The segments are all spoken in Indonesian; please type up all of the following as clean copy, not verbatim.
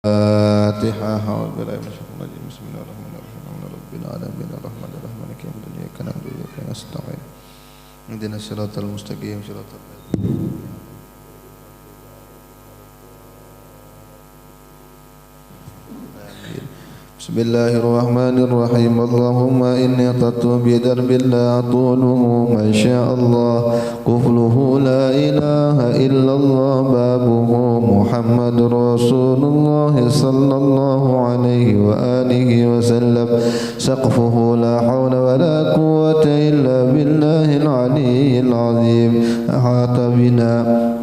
Al-Fatihah. Bismillahirrahmanirrahim. Rabbil alamin arrahmanir rahim maliki yaumiddin iyyaka na'budu wa iyyaka nasta'in. Ihdinas siratal mustaqim siratal ladzina Bismillahirrahmanirrahim. Allahumma inni atatu bi darbillah atuluhu ma sya'allah qufluhu la ilaha illallah babuhu Muhammadur Rasulullah sallallahu alaihi wa alihi wa sallam saqfuhu la hawla wa la quwwata illa billahil aliyyil azim ahata bina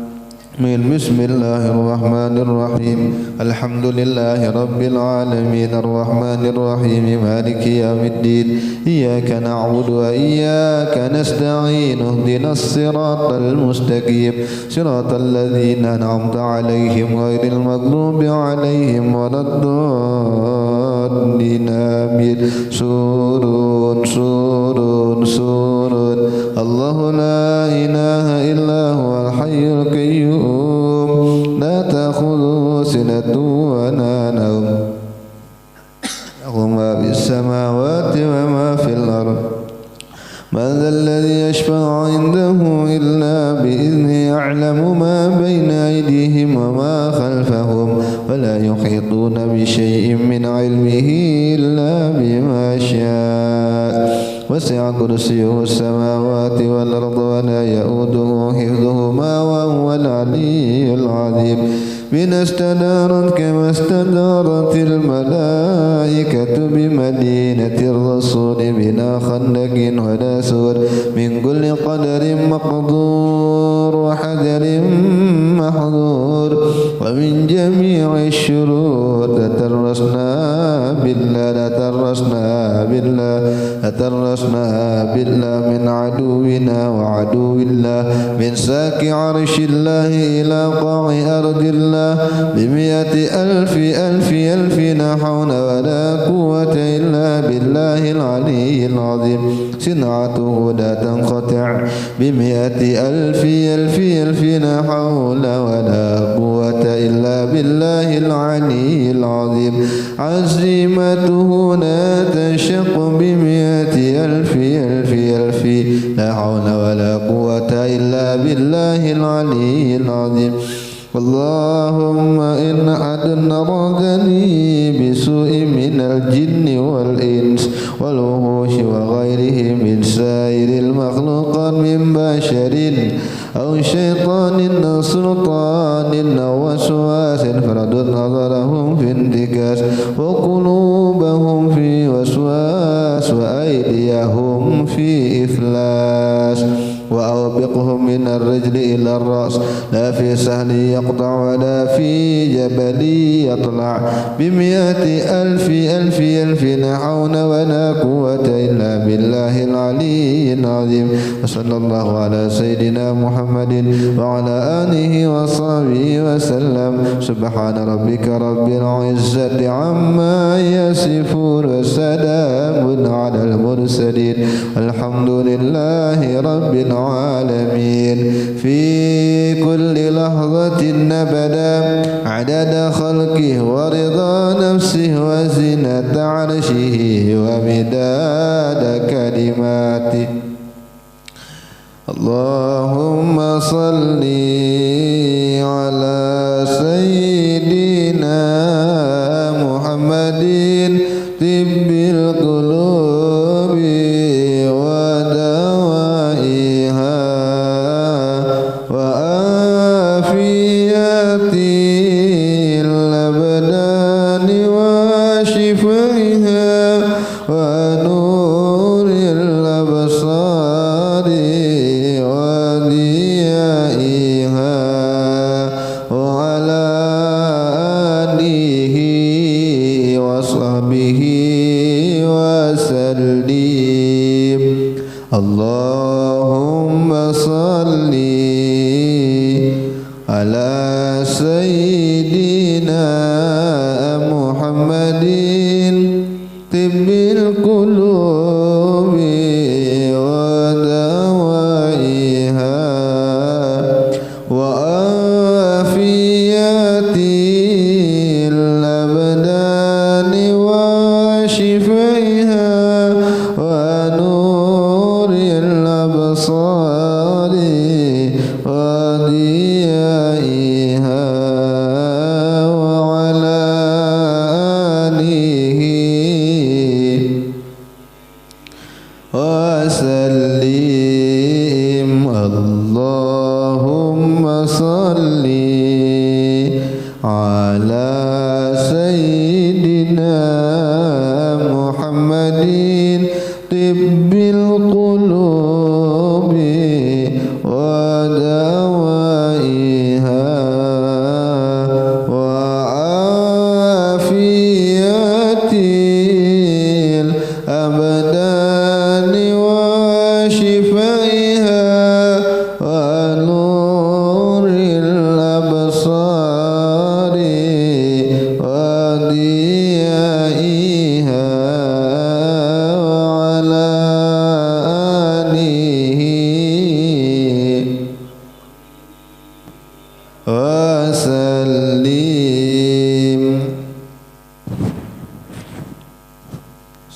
Bismillahirrahmanirrahim. Alhamdulillahi rabbil alamin arrahmanir rahim maliki yaumiddin iyyaka na'budu wa iyyaka nasta'in ihdinas siratal mustaqim siratal ladzina an'amta 'alaihim ghairil maghdubi 'alaihim waladdallin amin. Surun Allahu la ilaha illa huwal hayyul qayyum la ta'khudhuhu sinatun wa la nawm lahu ma fis samawati wa ma fil ardh man dhal ladhi yashfa'u 'indahu illa bi'idhnihi ya'lamu ma bayna aydihim wa ma khalfahum wa la yuhituna bi shay'in min 'ilmihi illa bima sha'a وسع كرسيه السماوات والأرض ولا يؤوده حفظهما وهو العلي العظيم. بنا استدارت كما استدارت الملائكة بمدينة الرسول بنا خندق ولا سور من كل قدر مقدور وحذر محظور ومن جميع الشرور تترسنا بالله من عدونا وعدو الله من ساك عرش الله إلى قاع أرض الله بمئة ألف لا حول ولا قوة إلا بالله العلي العظيم. صنعته لا تنقطع بمئة ألف لا حول ولا قوة إلا بالله العلي العظيم. عزيمته لا تنشق بمئة ألف لا حول ولا قوة إلا بالله العلي العظيم. اللهم إن أحد أرادني بسوء من الجن والإنس والوحوش وغيرهم من سائر المخلوقات من بشر أو شيطان أو سلطان أو وسواس فردد نظرهم في انتكاس وقلوبهم في وسواس وأيديهم في إفلاس وأوبقهم من الرجل إلى الرأس لا في سهل يقطع ولا في جبل يطلع بمئة ألف لا حول ولا قوة إلا بالله العلي العظيم. وصلى الله على سيدنا محمد وعلى آله وصحبه وسلم. سبحان ربك رب العزة عما يصفون وسلام على المرسلين والحمد لله رب العالمين. في كل لحظة أبدا عدد خلقه ورضا نفسه وزنة عرشه ومداد كلماته. اللهم صل على سيدنا محمد طب القلوب ودوائها وعافية الأبدان وشفائها ونور الأبصار وضيائها وعلى آله وصحبه وسلم. اللهم صل على سيدنا محمد طب القلوب ودوائها وعافية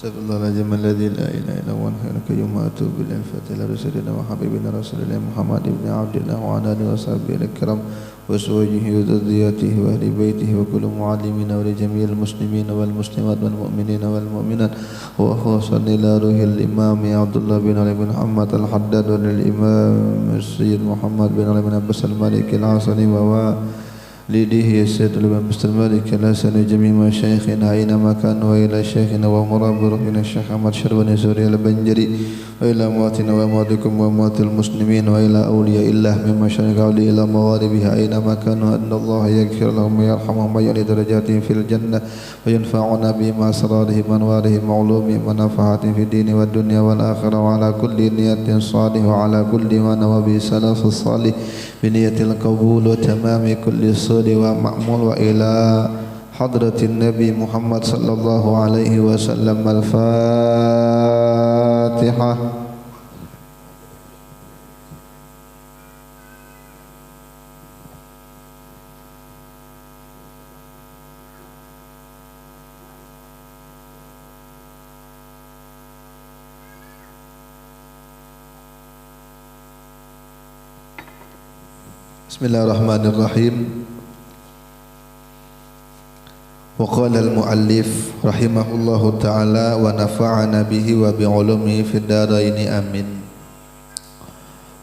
Astagfirullahaladzim alladzi la ilaha illa huwal hayyul qayyum wa atubu ilaihi al-fatihah rasulina wa habibina rasulillah Muhammad ibn Abdillah wa ala alihi wa sahbihi al-kiram wa azwajihi wa dhurriyyatihi wa ahli baitihi wa kullu mu'allimina wa li jami'il muslimina wal muslimat wal mu'minina wal mu'minat wa khususan ila ruhil imam Abdullah bin Ali bin Muhammad al-Haddad wa lil imam Sayyid Muhammad bin Ali bin Abbas al-Malik al-Hasani wa لديه السيد الإمام مالك الحسن جميع مشايخنا أينما كانوا وإلى شيخنا ومرابرنا الشيخ أحمد شربني سوري البنجري وإلى أمواتنا وأمواتكم وأموات المسلمين وإلى أولياء الله من مشارق أولياء إلى مغاربها أينما كانوا أن الله يغفر لهم ويرحمهم ويعلي درجاتهم في الجنة وينفعنا بما أسرارهم وأنوارهم وعلومهم ونفحاتهم في الدين والدنيا والآخرة وعلى كل نية صالح وعلى كل ما نوى به سلف الصالح بنية القبول وتمام كل صالح ومأمول وإلى حضرة النبي محمد صلى الله عليه وسلم الفاتحة. Bismillahirrahmanirrahim. وقال المؤلف رحمه الله تعالى ونفعنا به وبعلومه في الدارين آمين.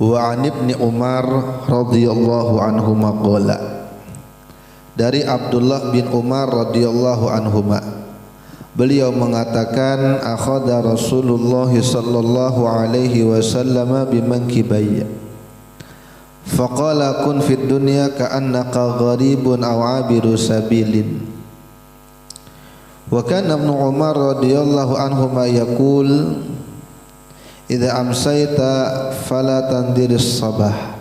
وعن ابن عمر رضي الله عنهما قال, dari Abdullah bin Umar radhiyallahu anhuma, beliau mengatakan akhadha Rasulullah sallallahu alaihi wasallam bimankibayya faqala kun fid dunya ka'annaka gharibun aw 'abiru sabilin. Wa kana Ibnu Umar radhiyallahu anhuma yaqul idza amsayta fala tandiris sabah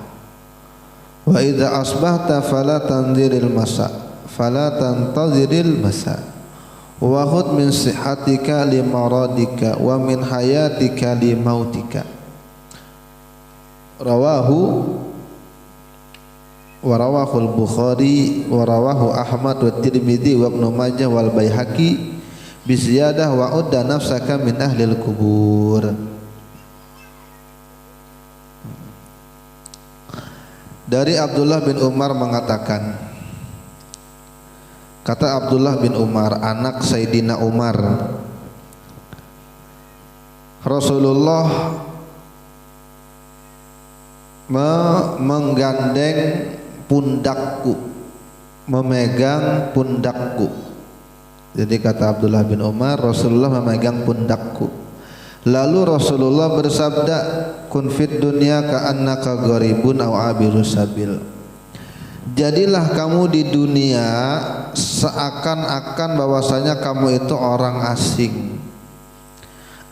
wa idza asbahta fala tandiril masa fala tantaziril masa wa khudh min sihhatika li maradika wa min hayatika li mautika. Rawahu al-Bukhari wa rawahu Ahmad wa Tirmidzi wa Ibnu Majah wal Baihaqi bi ziyadah wa udda nafsaka min ahlil kubur. Dari Abdullah bin Umar mengatakan, kata Abdullah bin Umar anak Sayyidina Umar, Rasulullah menggandeng pundakku, memegang pundakku. Jadi kata Abdullah bin Umar, Rasulullah memegang pundakku. Lalu Rasulullah bersabda, kun fid dunya ka'annaka gharibun aw 'abiru sabil. Jadilah kamu di dunia seakan-akan bahwasanya kamu itu orang asing,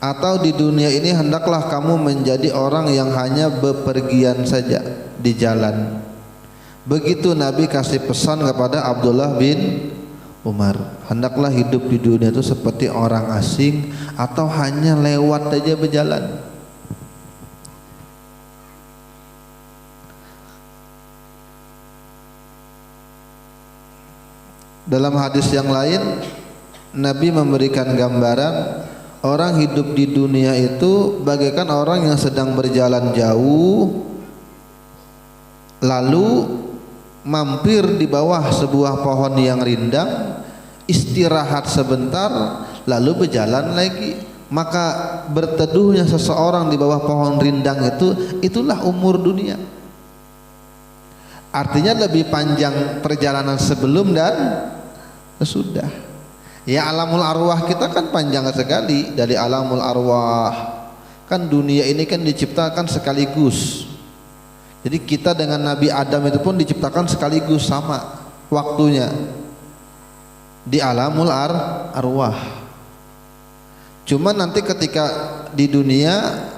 atau di dunia ini hendaklah kamu menjadi orang yang hanya bepergian saja di jalan. Begitu Nabi kasih pesan kepada Abdullah bin Umar, hendaklah hidup di dunia itu seperti orang asing atau hanya lewat saja berjalan. Dalam hadis yang lain Nabi memberikan gambaran orang hidup di dunia itu bagaikan orang yang sedang berjalan jauh lalu mampir di bawah sebuah pohon yang rindang, istirahat sebentar lalu berjalan lagi. Maka berteduhnya seseorang di bawah pohon rindang itulah umur dunia. Artinya lebih panjang perjalanan sebelum dan sesudah. Ya, alamul arwah kita kan panjang sekali. Dari alamul arwah kan dunia ini kan diciptakan sekaligus. Jadi kita dengan Nabi Adam itu pun diciptakan sekaligus, sama waktunya di alamul arwah. Cuma nanti ketika di dunia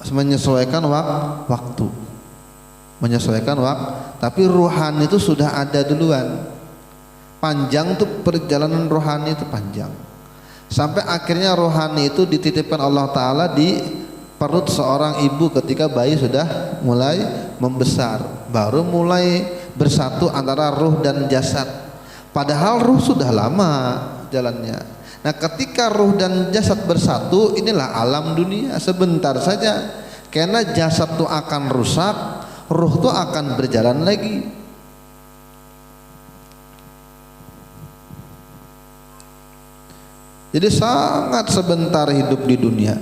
menyesuaikan waktu, menyesuaikan waktu. Tapi ruhani itu sudah ada duluan. Panjang tuh perjalanan rohani itu panjang. Sampai akhirnya rohani itu dititipkan Allah Ta'ala di perut seorang ibu ketika bayi sudah mulai membesar, baru mulai bersatu antara ruh dan jasad. Padahal ruh sudah lama jalannya. Nah, ketika ruh dan jasad bersatu, inilah alam dunia sebentar saja. Karena jasad itu akan rusak, ruh itu akan berjalan lagi. Jadi sangat sebentar hidup di dunia.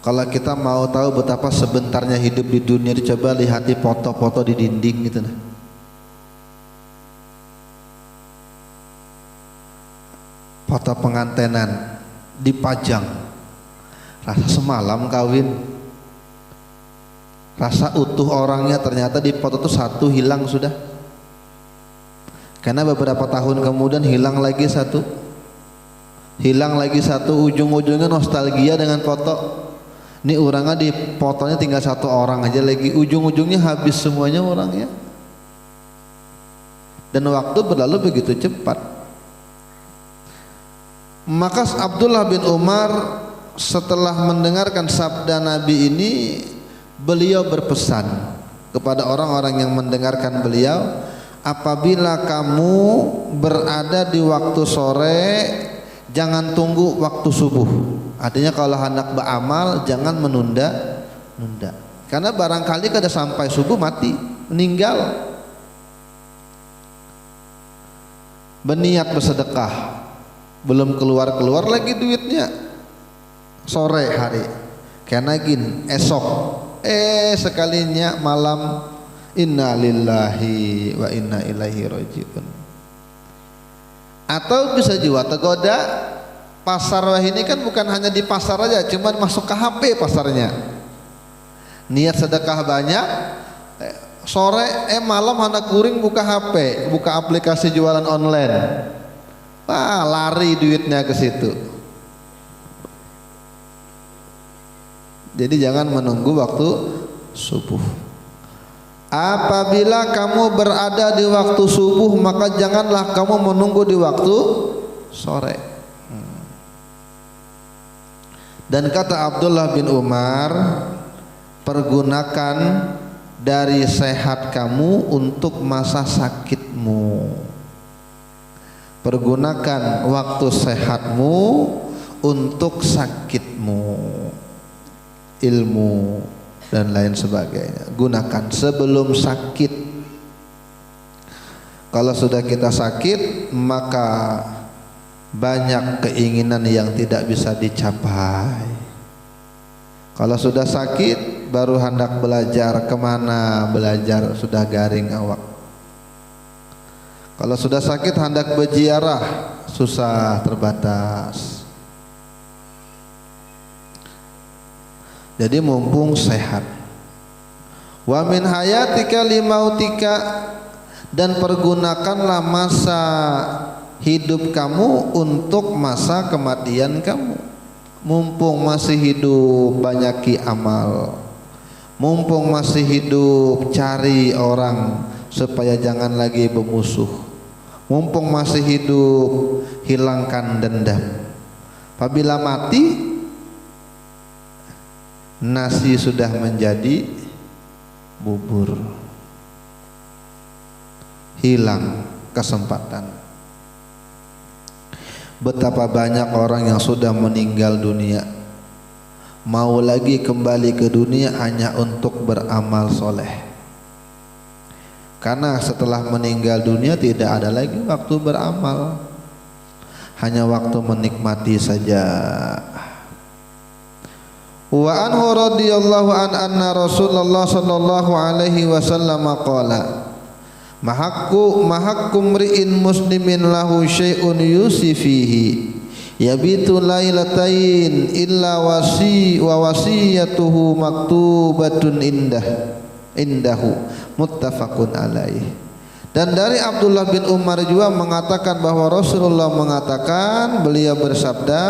Kalau kita mau tahu betapa sebentarnya hidup di dunia, dicoba lihat di foto-foto di dinding gitu nah. Foto pengantenan dipajang, rasa semalam kawin, rasa utuh orangnya, ternyata di foto itu satu hilang sudah. Karena beberapa tahun kemudian hilang lagi satu, ujung-ujungnya nostalgia dengan foto. Ini orangnya di fotonya tinggal satu orang aja lagi, ujung-ujungnya habis semuanya orangnya. Dan waktu berlalu begitu cepat. Maka Abdullah bin Umar setelah mendengarkan sabda Nabi ini, beliau berpesan kepada orang-orang yang mendengarkan beliau, apabila kamu berada di waktu sore, jangan tunggu waktu subuh. Artinya kalau hendak beramal jangan menunda. Karena barangkali kada sampai subuh mati, meninggal. Berniat bersedekah, belum keluar lagi duitnya, sore hari karena gin esok sekalinya malam, inna lillahi wa inna ilaihi rajiun. Atau bisa juga tergoda, pasar wah ini kan bukan hanya di pasar aja, cuma masuk ke HP pasarnya, niat sedekah banyak, sore malam hendak kuring buka HP, buka aplikasi jualan online, lari duitnya ke situ. Jadi jangan menunggu waktu subuh. Apabila kamu berada di waktu subuh, maka janganlah kamu menunggu di waktu sore. Dan kata Abdullah bin Umar, pergunakan dari sehat kamu untuk masa sakitmu. Pergunakan waktu sehatmu untuk sakitmu, ilmu dan lain sebagainya. Gunakan sebelum sakit. Kalau sudah kita sakit, maka banyak keinginan yang tidak bisa dicapai. Kalau sudah sakit, baru hendak belajar, kemana belajar, sudah garing awak. Kalau sudah sakit hendak berziarah, susah, terbatas. Jadi mumpung sehat. Wa min hayatika limautika, dan pergunakanlah masa hidup kamu untuk masa kematian kamu. Mumpung masih hidup, banyaki amal. Mumpung masih hidup, cari orang supaya jangan lagi bermusuh. Mumpung masih hidup, hilangkan dendam. Apabila mati, nasi sudah menjadi bubur, hilang kesempatan. Betapa banyak orang yang sudah meninggal dunia, mau lagi kembali ke dunia hanya untuk beramal soleh. Karena setelah meninggal dunia tidak ada lagi waktu beramal, hanya waktu menikmati saja. Wa anhu radhiyallahu anna Rasulullah sallallahu alaihi wasallam qala, mahakku mri'in muslimin lahu syai'un yusifihi yabitu lailatain illa wasiyatuhu maktubatun indahu muttafaqun alaih. Dan dari Abdullah bin Umar juga mengatakan bahwa Rasulullah mengatakan, beliau bersabda,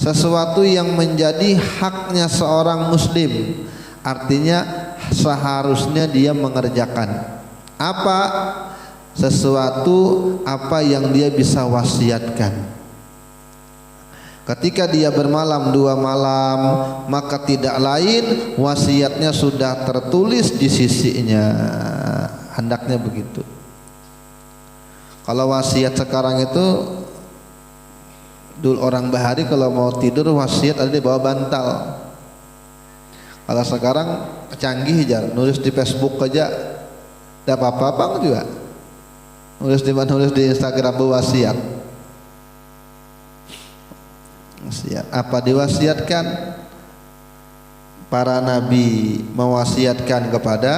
sesuatu yang menjadi haknya seorang muslim, artinya seharusnya dia mengerjakan apa? Sesuatu apa yang dia bisa wasiatkan. Ketika dia bermalam 2 malam, maka tidak lain wasiatnya sudah tertulis di sisinya. Hendaknya begitu. Kalau wasiat sekarang itu Dulu orang bahari kalau mau tidur wasiat ada di bawah bantal. Kalau sekarang canggih aja, nulis di Facebook aja tidak apa-apa bang juga. Nulis di Instagram wasiat. Wasiat. Apa diwasiatkan? Para nabi mewasiatkan kepada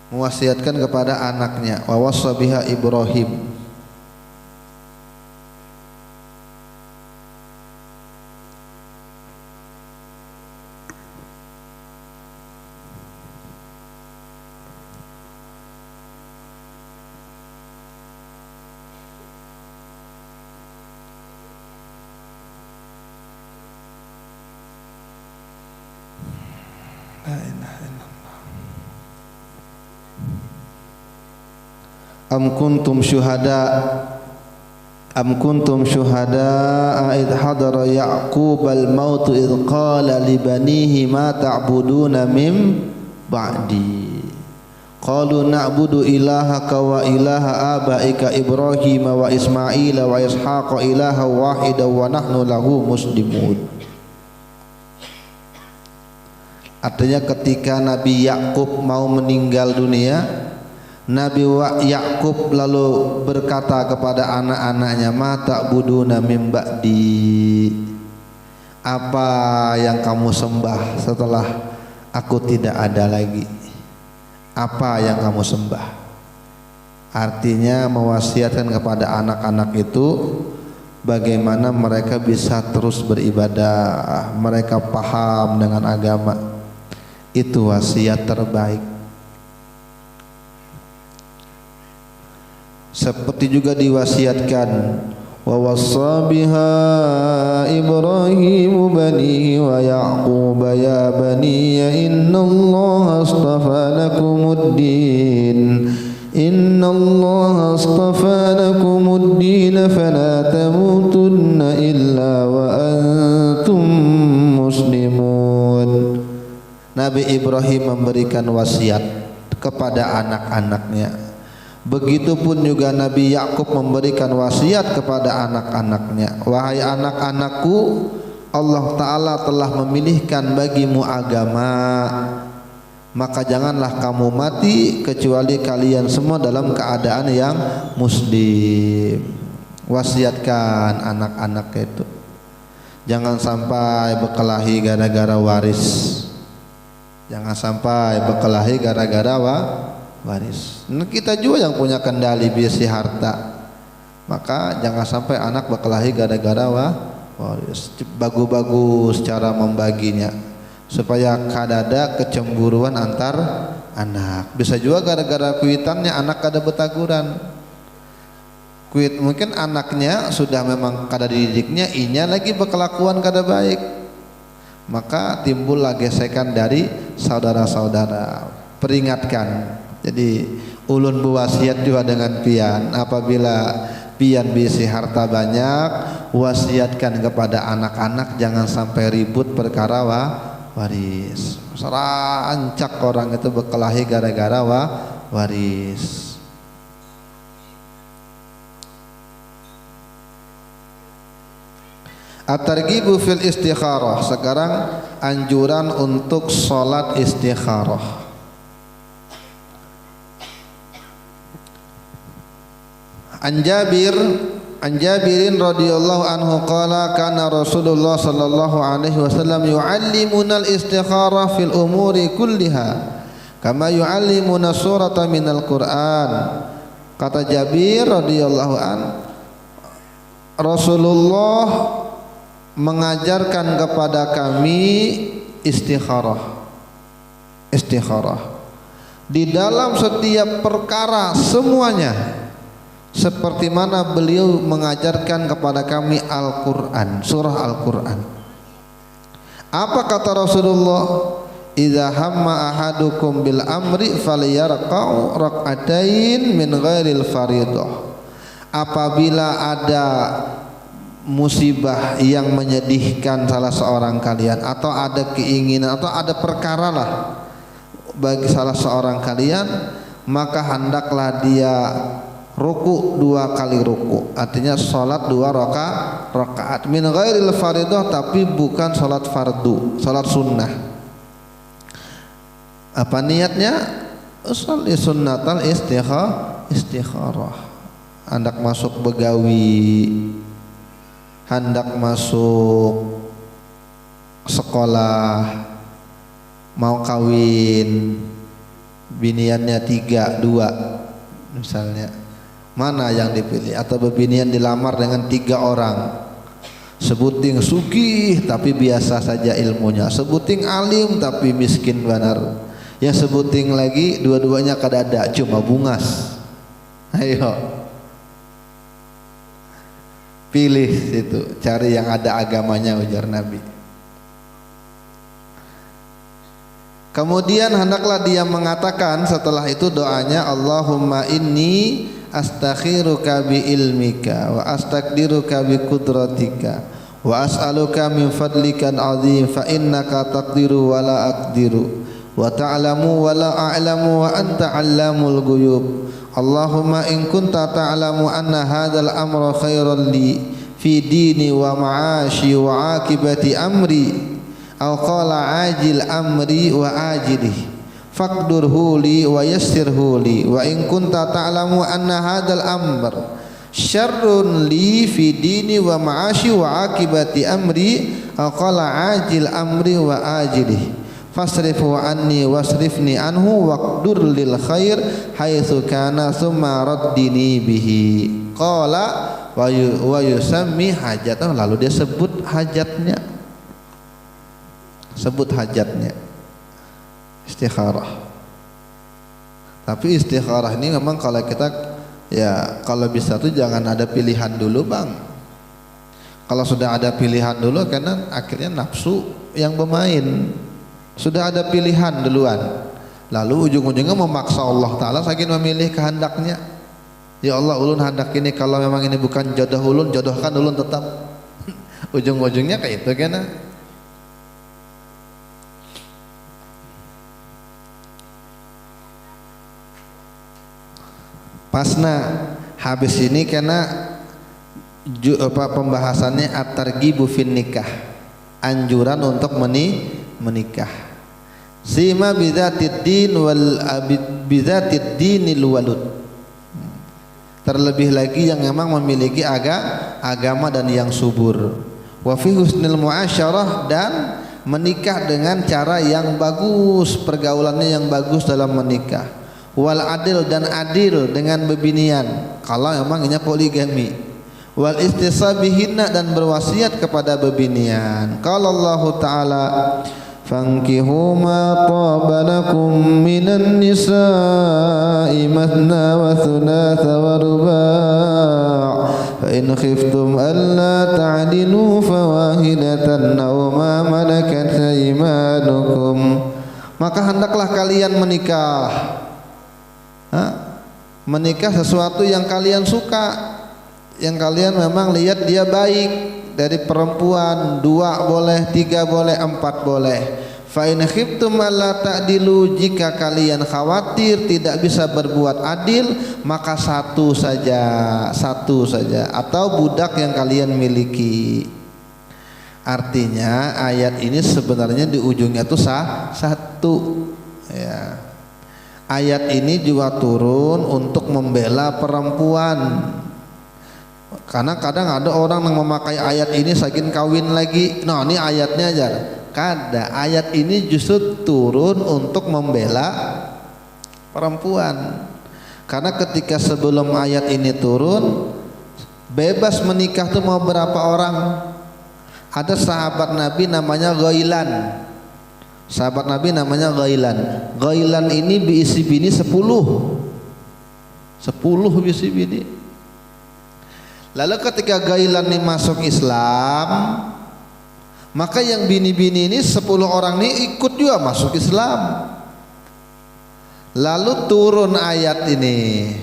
mewasiatkan kepada anaknya. Wa wassa biha Ibrahim. Am kuntum syuhada id hadara Ya'qub al-maut id qala li banihi ma ta'buduna mim ba'di qalu na'budu ilahaka wa ilaha abaika Ibrahim wa Ismail wa Ishaq ilaha wahida wa nahnu lahu muslimun. Artinya ketika Nabi Ya'qub mau meninggal dunia, Nabi Ya'qub lalu berkata kepada anak-anaknya, ma ta'buduna mim ba'di, apa yang kamu sembah setelah aku tidak ada lagi? Apa yang kamu sembah? Artinya mewasiatkan kepada anak-anak itu bagaimana mereka bisa terus beribadah, mereka paham dengan agama. Itu wasiat terbaik. Seperti juga diwasiatkan wa wassa biha Ibrahim banihi wa Ya'qub ya bani innallaha astafa lakumuddin fala tamutunna illa wa antum muslimun. Nabi Ibrahim memberikan wasiat kepada anak-anaknya. Begitupun juga Nabi Ya'qub memberikan wasiat kepada anak-anaknya. Wahai anak-anakku, Allah Ta'ala telah memilihkan bagimu agama, maka janganlah kamu mati kecuali kalian semua dalam keadaan yang muslim. Wasiatkan anak-anak itu, jangan sampai berkelahi gara-gara waris. Jangan sampai berkelahi gara-gara waris. Nah, kita juga yang punya kendali biasi harta, maka jangan sampai anak berkelahi gara-gara waris. Bagus-bagus cara membaginya supaya kadada kecemburuan antar anak. Bisa juga gara-gara kuitannya anak kada betaguran. Kuit mungkin anaknya sudah memang kada dididiknya, inya lagi berkelakuan kada baik, maka timbullah gesekan dari saudara-saudara. Peringatkan. Jadi ulun berwasiat juga dengan pian, apabila pian bisi harta banyak, wasiatkan kepada anak-anak jangan sampai ribut perkara waris. Serancak orang itu berkelahi gara-gara waris. At-targhibu fil istikharah. Sekarang anjuran untuk sholat istikharah. An Jabirin radhiyallahu anhu qala kana Rasulullah sallallahu alaihi wasallam yu'allimuna al-istikharah fil umuri kulliha kama yu'allimuna surata minal Qur'an. Kata Jabir radhiyallahu an, Rasulullah mengajarkan kepada kami istikharah di dalam setiap perkara semuanya, seperti mana beliau mengajarkan kepada kami Al-Quran, surah Al-Quran. Apa kata Rasulullah? Idza hamma ahadukum bil amri falyarqa'u rak'atain min ghairil faridah. Apabila ada musibah yang menyedihkan salah seorang kalian, atau ada keinginan atau ada perkara lah bagi salah seorang kalian, maka hendaklah dia ruku 2 kali ruku, artinya salat 2 rakaat min ghairil fardhah, tapi bukan salat fardu, salat sunnah. Apa niatnya? Usolli sunnatal istikharah. Hendak masuk begawi, hendak masuk sekolah, mau kawin, biniannya 3, 2 misalnya, mana yang dipilih? Atau bebinian dilamar dengan 3 orang, sebuting sugih tapi biasa saja ilmunya, sebuting alim tapi miskin benar, yang sebuting lagi dua-duanya kadada cuma bungas. Ayo pilih itu, cari yang ada agamanya, ujar Nabi. Kemudian hendaklah dia mengatakan setelah itu doanya, Allahumma inni astakhiruka bi ilmika wa astaqdiruka bi qudratika wa as'aluka min fadlika azim fa innaka taqdiru wa la aqdiru wa ta'lamu wa la a'lamu wa anta 'allamul ghuyub. Allahumma in kunta ta'lamu anna hadzal amra khairan li fi dini wa ma'ashi wa 'aqibati amri aw qala ajil amri wa ajilih faqdurhu li wa yassirhu li wa in kunta ta'lamu anna hadzal amr syarrun li fi dini wa ma'ashi wa aqibati amri aw qala ajil amri wa ajilih fasrifu anni wasrifni anhu waqdur lil khair haitsu kana thumma raddini bihi. Qala wa yusammi hajatahu, lalu dia sebut hajatnya, sebut hajatnya. Istikharah. Tapi istikharah ini memang kalau kita, ya kalau bisa tuh jangan ada pilihan dulu bang. Kalau sudah ada pilihan dulu, karena akhirnya nafsu yang bermain. Sudah ada pilihan duluan, lalu ujung-ujungnya memaksa Allah Ta'ala saking memilih kehendaknya. Ya Allah, ulun hendak ini, kalau memang ini bukan jodoh ulun, jodohkan ulun tetap. Ujung-ujungnya kayak itu kan. Pasna habis ini karena pembahasannya at-targhibu fin nikah, anjuran untuk menikah. Sima bidzatid din wal bidzatid dinil walud. Terlebih lagi yang memang memiliki agama dan yang subur. Wa fi husnil muasyarah, dan menikah dengan cara yang bagus, pergaulannya yang bagus dalam menikah. Wal adil, dan adil dengan bebinian kalau memang ini poligami. Wal istisabihinna, dan berwasiat kepada bebinian. Qala Allah Ta'ala fankihu ma taba lakum minan nisa'i mathna wa thulatha wa ruba' fa in khiftum alla ta'dilu fawahidatan aw ma malakat aymanukum. Maka hendaklah kalian menikah. Menikah sesuatu yang kalian suka, yang kalian memang lihat dia baik. Dari perempuan 2 boleh, 3 boleh, 4 boleh. Fa in khiftum alla ta'dilu, jika kalian khawatir tidak bisa berbuat adil, maka satu saja, atau budak yang kalian miliki. Artinya ayat ini sebenarnya di ujungnya tuh satu ya. Ayat ini juga turun untuk membela perempuan. Karena kadang ada orang yang memakai ayat ini saking kawin lagi. Nah, ini ayatnya aja. Kada, ayat ini justru turun untuk membela perempuan. Karena ketika sebelum ayat ini turun, bebas menikah tuh mau berapa orang. Ada sahabat Nabi namanya Ghailan. Sahabat Nabi namanya Ghailan. Ghailan ini diisi bini 10 bisi bini. Lalu ketika Ghailan ini masuk Islam, maka yang bini-bini ini 10 orang ini ikut juga masuk Islam. Lalu turun ayat ini,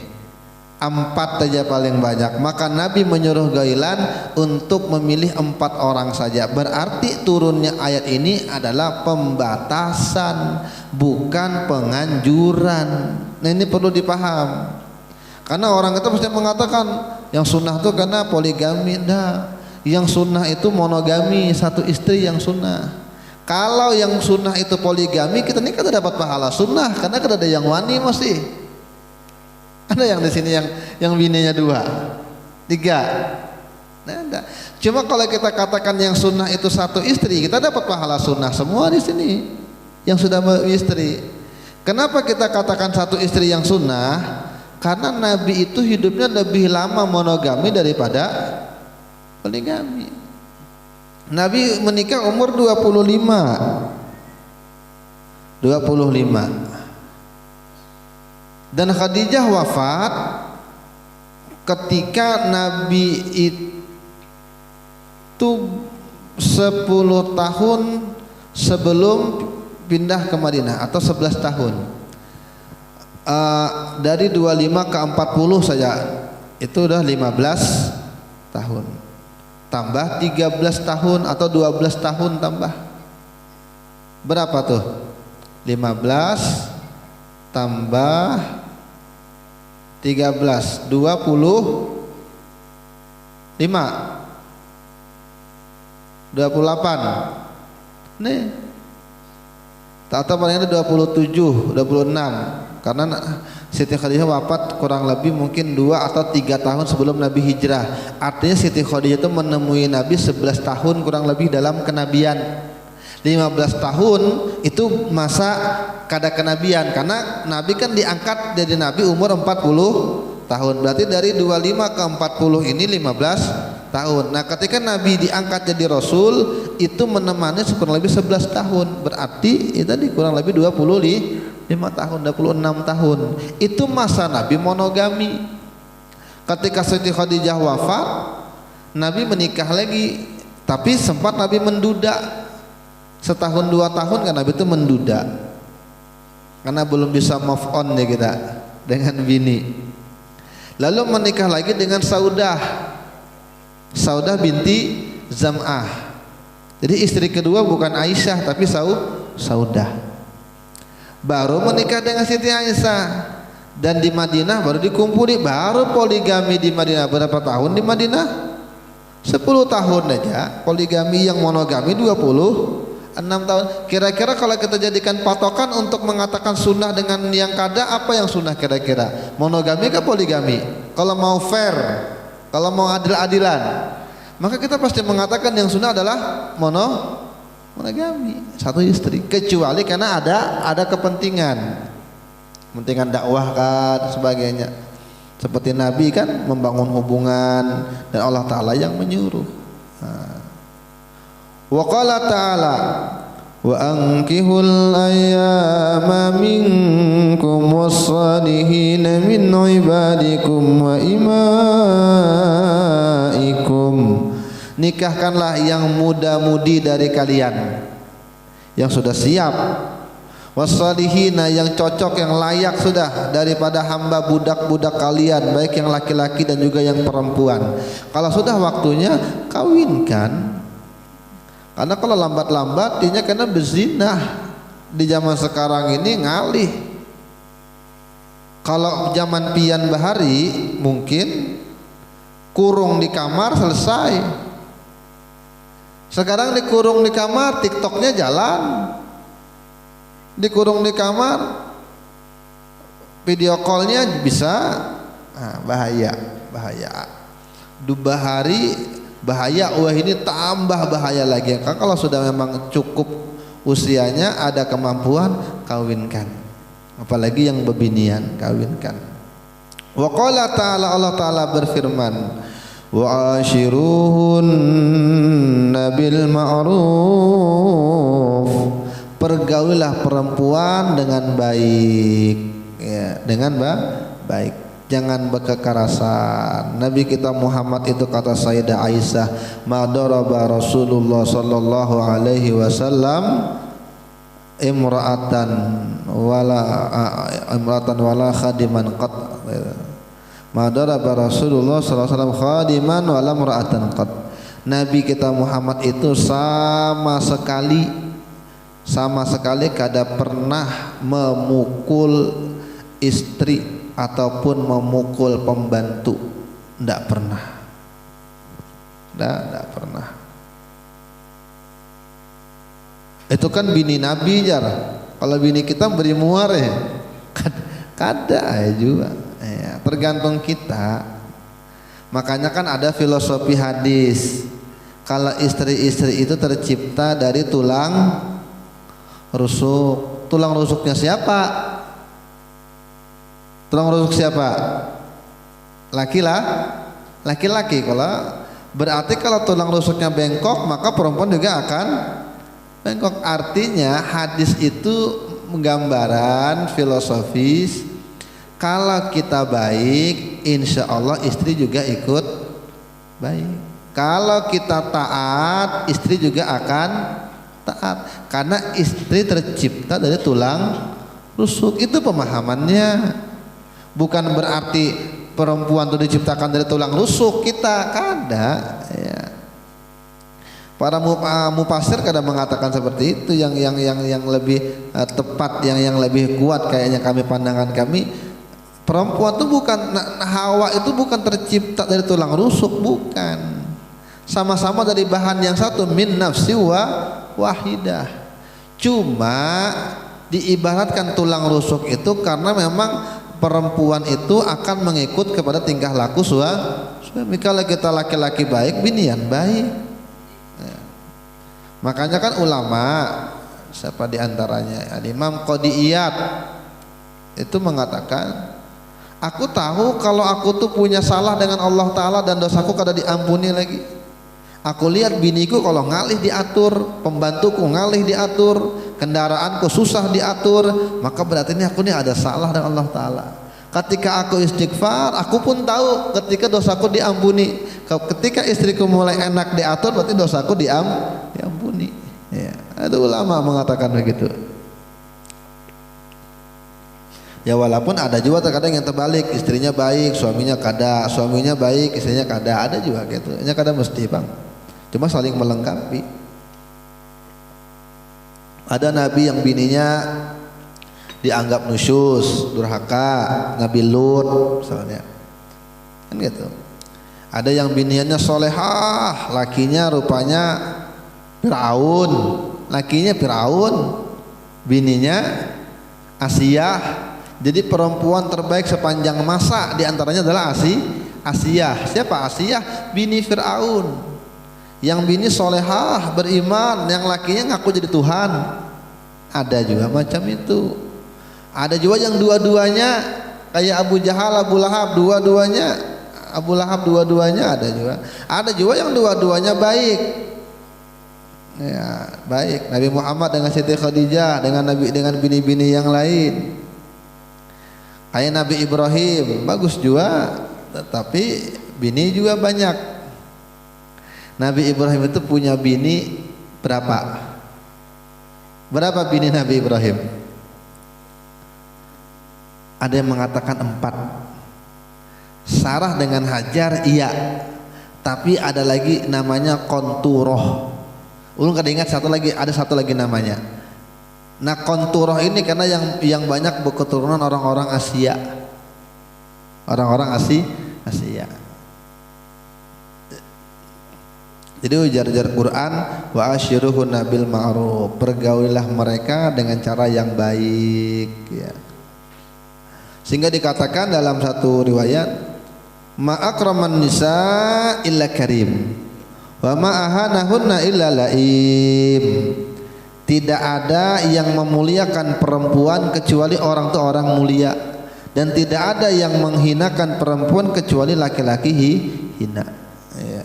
4 saja paling banyak. Maka Nabi menyuruh Ghailan untuk memilih 4 orang saja. Berarti turunnya ayat ini adalah pembatasan, bukan penganjuran. Nah ini perlu dipaham. Karena orang itu pasti mengatakan yang sunnah itu karena poligami. Nah, yang sunnah itu monogami, 1 istri yang sunnah. Kalau yang sunnah itu poligami, kita ini kan dapat pahala sunnah karena kan ada yang wani masih. Ada yang di sini yang bininya 2, 3. Nah, enggak. Cuma kalau kita katakan yang sunnah itu 1 istri, kita dapat pahala sunnah semua di sini yang sudah beristri. Kenapa kita katakan 1 istri yang sunnah? Karena Nabi itu hidupnya lebih lama monogami daripada poligami. Nabi menikah umur 25. Dan Khadijah wafat ketika Nabi itu 10 tahun sebelum pindah ke Madinah atau 11 tahun. Dari 25 ke 40 saja itu udah 15 tahun. Tambah 13 tahun atau 12 tahun tambah. Berapa tuh? 15 tambah 13 28 nih atau paling ada 27 26 karena Siti Khadijah wafat kurang lebih mungkin 2 atau 3 tahun sebelum Nabi hijrah. Artinya Siti Khadijah itu menemui Nabi 11 tahun kurang lebih dalam kenabian. 15 tahun itu masa kada kenabian karena Nabi kan diangkat jadi Nabi umur 40 tahun. Berarti dari 25 ke 40 ini 15 tahun. Nah ketika Nabi diangkat jadi Rasul itu menemani kurang lebih 11 tahun. Berarti itu tadi kurang lebih 25 tahun, 26 tahun. Itu masa Nabi monogami. Ketika Siti Khadijah wafat, Nabi menikah lagi. Tapi sempat Nabi menduda. Setahun 2 tahun kan Nabi itu menduda karena belum bisa move on ya kita dengan bini. Lalu menikah lagi dengan Saudah binti Zam'ah. Jadi istri kedua bukan Aisyah tapi Saudah. Baru menikah dengan Siti Aisyah dan di Madinah baru dikumpuli. Baru poligami di Madinah berapa tahun di Madinah? 10 tahun aja. Poligami yang monogami 26 tahun. Kira-kira kalau kita jadikan patokan untuk mengatakan sunnah dengan yang kada, apa yang sunnah kira-kira? Monogami ke poligami? Kalau mau fair, kalau mau adil-adilan, maka kita pasti mengatakan yang sunnah adalah monogami, 1 istri. Kecuali karena ada kepentingan dakwah kan sebagainya. Seperti Nabi kan membangun hubungan dan Allah Ta'ala yang menyuruh. Wa qala ta'ala wa ankihul ayyama minkum was-salihin min ibadikum wa imaikum. Nikahkanlah yang muda-mudi dari kalian yang sudah siap, was-salihina yang cocok yang layak sudah daripada hamba budak-budak kalian, baik yang laki-laki dan juga yang perempuan. Kalau sudah waktunya kawinkan. Karena kalau lambat-lambat dia kena berzinah. Di zaman sekarang ini ngalih. Kalau zaman pian bahari mungkin kurung di kamar selesai. Sekarang dikurung di kamar, TikToknya jalan. Dikurung di kamar, video callnya bisa. Nah, bahaya. Bahari bahaya, wah ini tambah bahaya lagi. Kalau sudah memang cukup usianya, ada kemampuan, kawinkan. Apalagi yang bebinian, kawinkan. Wa qala ta'ala, Allah Ta'ala berfirman, wa ashiruhunna bil ma'ruf. Pergaulilah perempuan dengan baik, ya, dengan baik. Jangan berkekerasan. Nabi kita Muhammad itu kata Sayyidah Aisyah, ma daraba Rasulullah sallallahu alaihi wasallam imra'atan wala khadiman qat. Ma daraba Rasulullah sallallahu alaihi wasallam khadiman wala imra'atan qad. Nabi kita Muhammad itu sama sekali kada pernah memukul istri ataupun memukul pembantu. Tidak pernah. Tidak pernah. Itu kan bini Nabi jar. Kalau bini kita beri muar ya, kada juga. Ya, tergantung kita. Makanya kan ada filosofi hadis. Kalau istri-istri itu tercipta dari tulang rusuk. Tulang rusuknya siapa? Tulang rusuk siapa? Laki-laki. Kalau berarti kalau tulang rusuknya bengkok, maka perempuan juga akan bengkok. Artinya hadis itu gambaran filosofis. Kalau kita baik, insya Allah istri juga ikut baik. Kalau kita taat, istri juga akan taat. Karena istri tercipta dari tulang rusuk. Itu pemahamannya. Bukan berarti perempuan itu diciptakan dari tulang rusuk. Kita kada ya. Para mufasir kadang mengatakan seperti itu, yang lebih tepat, yang lebih kuat kayaknya pandangan kami. Perempuan itu bukan, Hawa itu bukan tercipta dari tulang rusuk, bukan. Sama-sama dari bahan yang satu, min nafsi wahidah. Cuma diibaratkan tulang rusuk itu karena memang perempuan itu akan mengikut kepada tingkah laku suami. Kalau kita laki-laki baik, binian baik. Ya. Makanya kan ulama, siapa diantaranya, Imam Qadiyat itu mengatakan, aku tahu kalau aku tuh punya salah dengan Allah Ta'ala dan dosaku kada diampuni lagi. Aku lihat biniku kalau ngalih diatur, pembantuku ngalih diatur, kendaraanku susah diatur, maka berarti ini aku ada salah dengan Allah Ta'ala. Ketika aku istighfar, aku pun tahu ketika dosaku diampuni. Ketika istriku mulai enak diatur, berarti dosaku diampuni. Ya, ada ulama mengatakan begitu. Ya walaupun ada juga terkadang yang terbalik, istrinya baik, suaminya kada, suaminya baik, istrinya kada, ada juga gitu. Ini kada mesti bang, cuma saling melengkapi. Ada nabi yang bininya dianggap nusyus, durhaka, Nabi Lut misalnya, kan gitu. Ada yang bininya solehah, lakinya rupanya Fir'aun, lakinya Fir'aun, bininya Asiyah. Jadi perempuan terbaik sepanjang masa diantaranya adalah Asiyah. Siapa Asiyah? Bini Fir'aun. Yang bini solehah, beriman, yang lakinya ngaku jadi Tuhan. Ada juga macam itu. Ada juga yang dua-duanya kayak Abu Jahal, Abu Lahab, dua-duanya Abu Lahab, dua-duanya ada juga. Ada juga yang dua-duanya baik. Ya, baik. Nabi Muhammad dengan Siti Khadijah, dengan bini-bini yang lain. Kayak Nabi Ibrahim bagus juga, tetapi bini juga banyak. Nabi Ibrahim itu punya bini berapa? Berapa bini Nabi Ibrahim? Ada yang mengatakan 4. Sarah dengan Hajar iya, tapi ada lagi namanya Konturoh. Ulun kada ingat ada satu lagi namanya. Nah Konturoh ini karena yang banyak berketurunan orang-orang Asia, orang-orang Asia. Jadi ujar-ujar Quran, wa asyiruhunna bil ma'ruf, pergaulilah mereka dengan cara yang baik ya. Sehingga dikatakan dalam satu riwayat, ma akraman nisa illa karim wa ma ahanahunna illa laim. Tidak ada yang memuliakan perempuan kecuali orang itu orang mulia, dan tidak ada yang menghinakan perempuan kecuali laki-laki hina ya.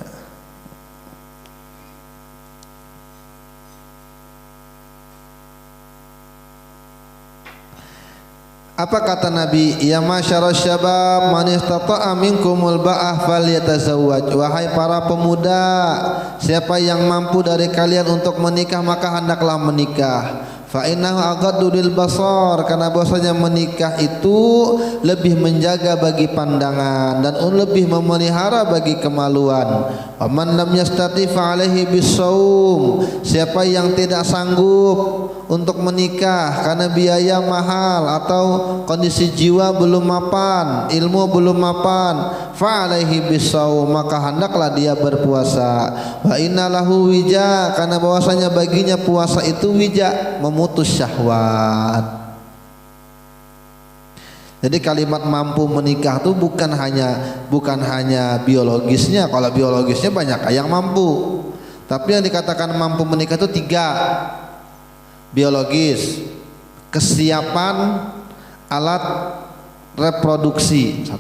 Apa kata Nabi? Ya masyarakat syabab, man istata'a minkumul ba'ah falyatazawwaj. Wahai para pemuda, siapa yang mampu dari kalian untuk menikah maka hendaklah menikah. Fa innahu aghaddu lil basar, karena bahwasanya menikah itu lebih menjaga bagi pandangan dan lebih memelihara bagi kemaluan. Wa man lam yastati fa alaihi bisawm, siapa yang tidak sanggup untuk menikah karena biaya mahal atau kondisi jiwa belum mapan, ilmu belum mapan, fa alaihi bisawm, maka hendaklah dia berpuasa. Wa innalahu wija, karena bahwasanya baginya puasa itu wija, memutus syahwat. Jadi kalimat mampu menikah itu bukan hanya biologisnya. Kalau biologisnya banyak yang mampu, tapi yang dikatakan mampu menikah itu 3: biologis, kesiapan alat reproduksi, 1,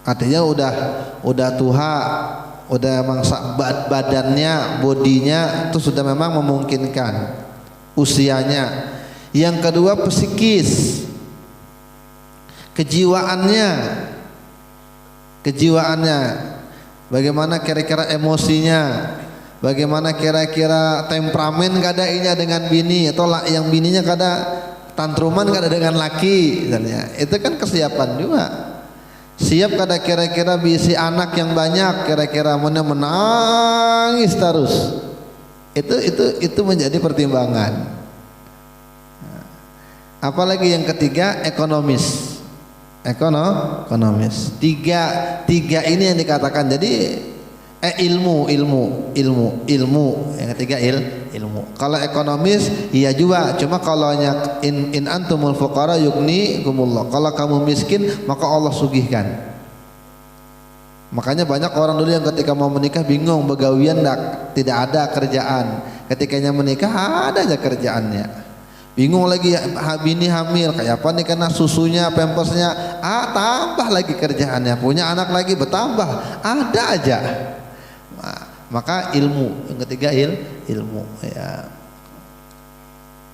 artinya udah tua, udah mangsa badannya, bodinya itu sudah memang memungkinkan usianya. Yang kedua psikis, kejiwaannya, bagaimana kira-kira emosinya, bagaimana kira-kira temperamen kadainya dengan bini, atau yang bininya kada tantruman kada dengan laki misalnya. Itu kan kesiapan juga. Siap kada kira-kira bisi anak yang banyak, kira-kira mana menangis terus. Itu menjadi pertimbangan. Apalagi yang ketiga ekonomis. Tiga ini yang dikatakan. Jadi ilmu. Yang ketiga ilmu. Kalau ekonomis iya juga, cuma kalau in antumul fuqara yugnikumullah. Kalau kamu miskin maka Allah sugihkan. Makanya banyak orang dulu yang ketika mau menikah bingung, begawian tidak ada kerjaan. Ketikanya menikah ada aja kerjaannya. Bingung lagi, bini hamil kayak apa nih, karena susunya, pampersnya, tambah lagi kerjaannya. Punya anak lagi bertambah, ada aja. Maka ilmu, yang ketiga ilmu ya.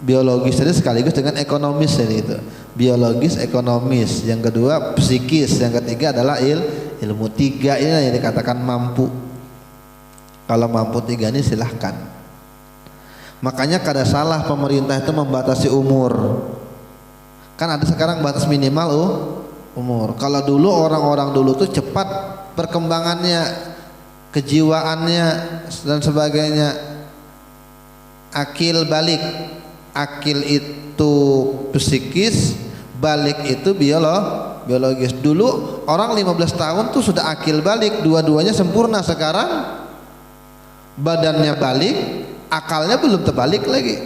Biologis tadi sekaligus dengan ekonomis jadi itu. Biologis, ekonomis. Yang kedua psikis, yang ketiga adalah ilmu. 3 ini yang dikatakan mampu. Kalau mampu 3 ini silahkan. Makanya kada salah pemerintah itu membatasi umur. Kan ada sekarang batas minimal umur. Kalau dulu orang-orang dulu tuh cepat perkembangannya, kejiwaannya dan sebagainya. Akil balik. Akil itu psikis, balik itu biologis. Dulu orang 15 tahun tuh sudah akil balik, dua-duanya sempurna. Sekarang badannya balik, akalnya belum terbalik lagi,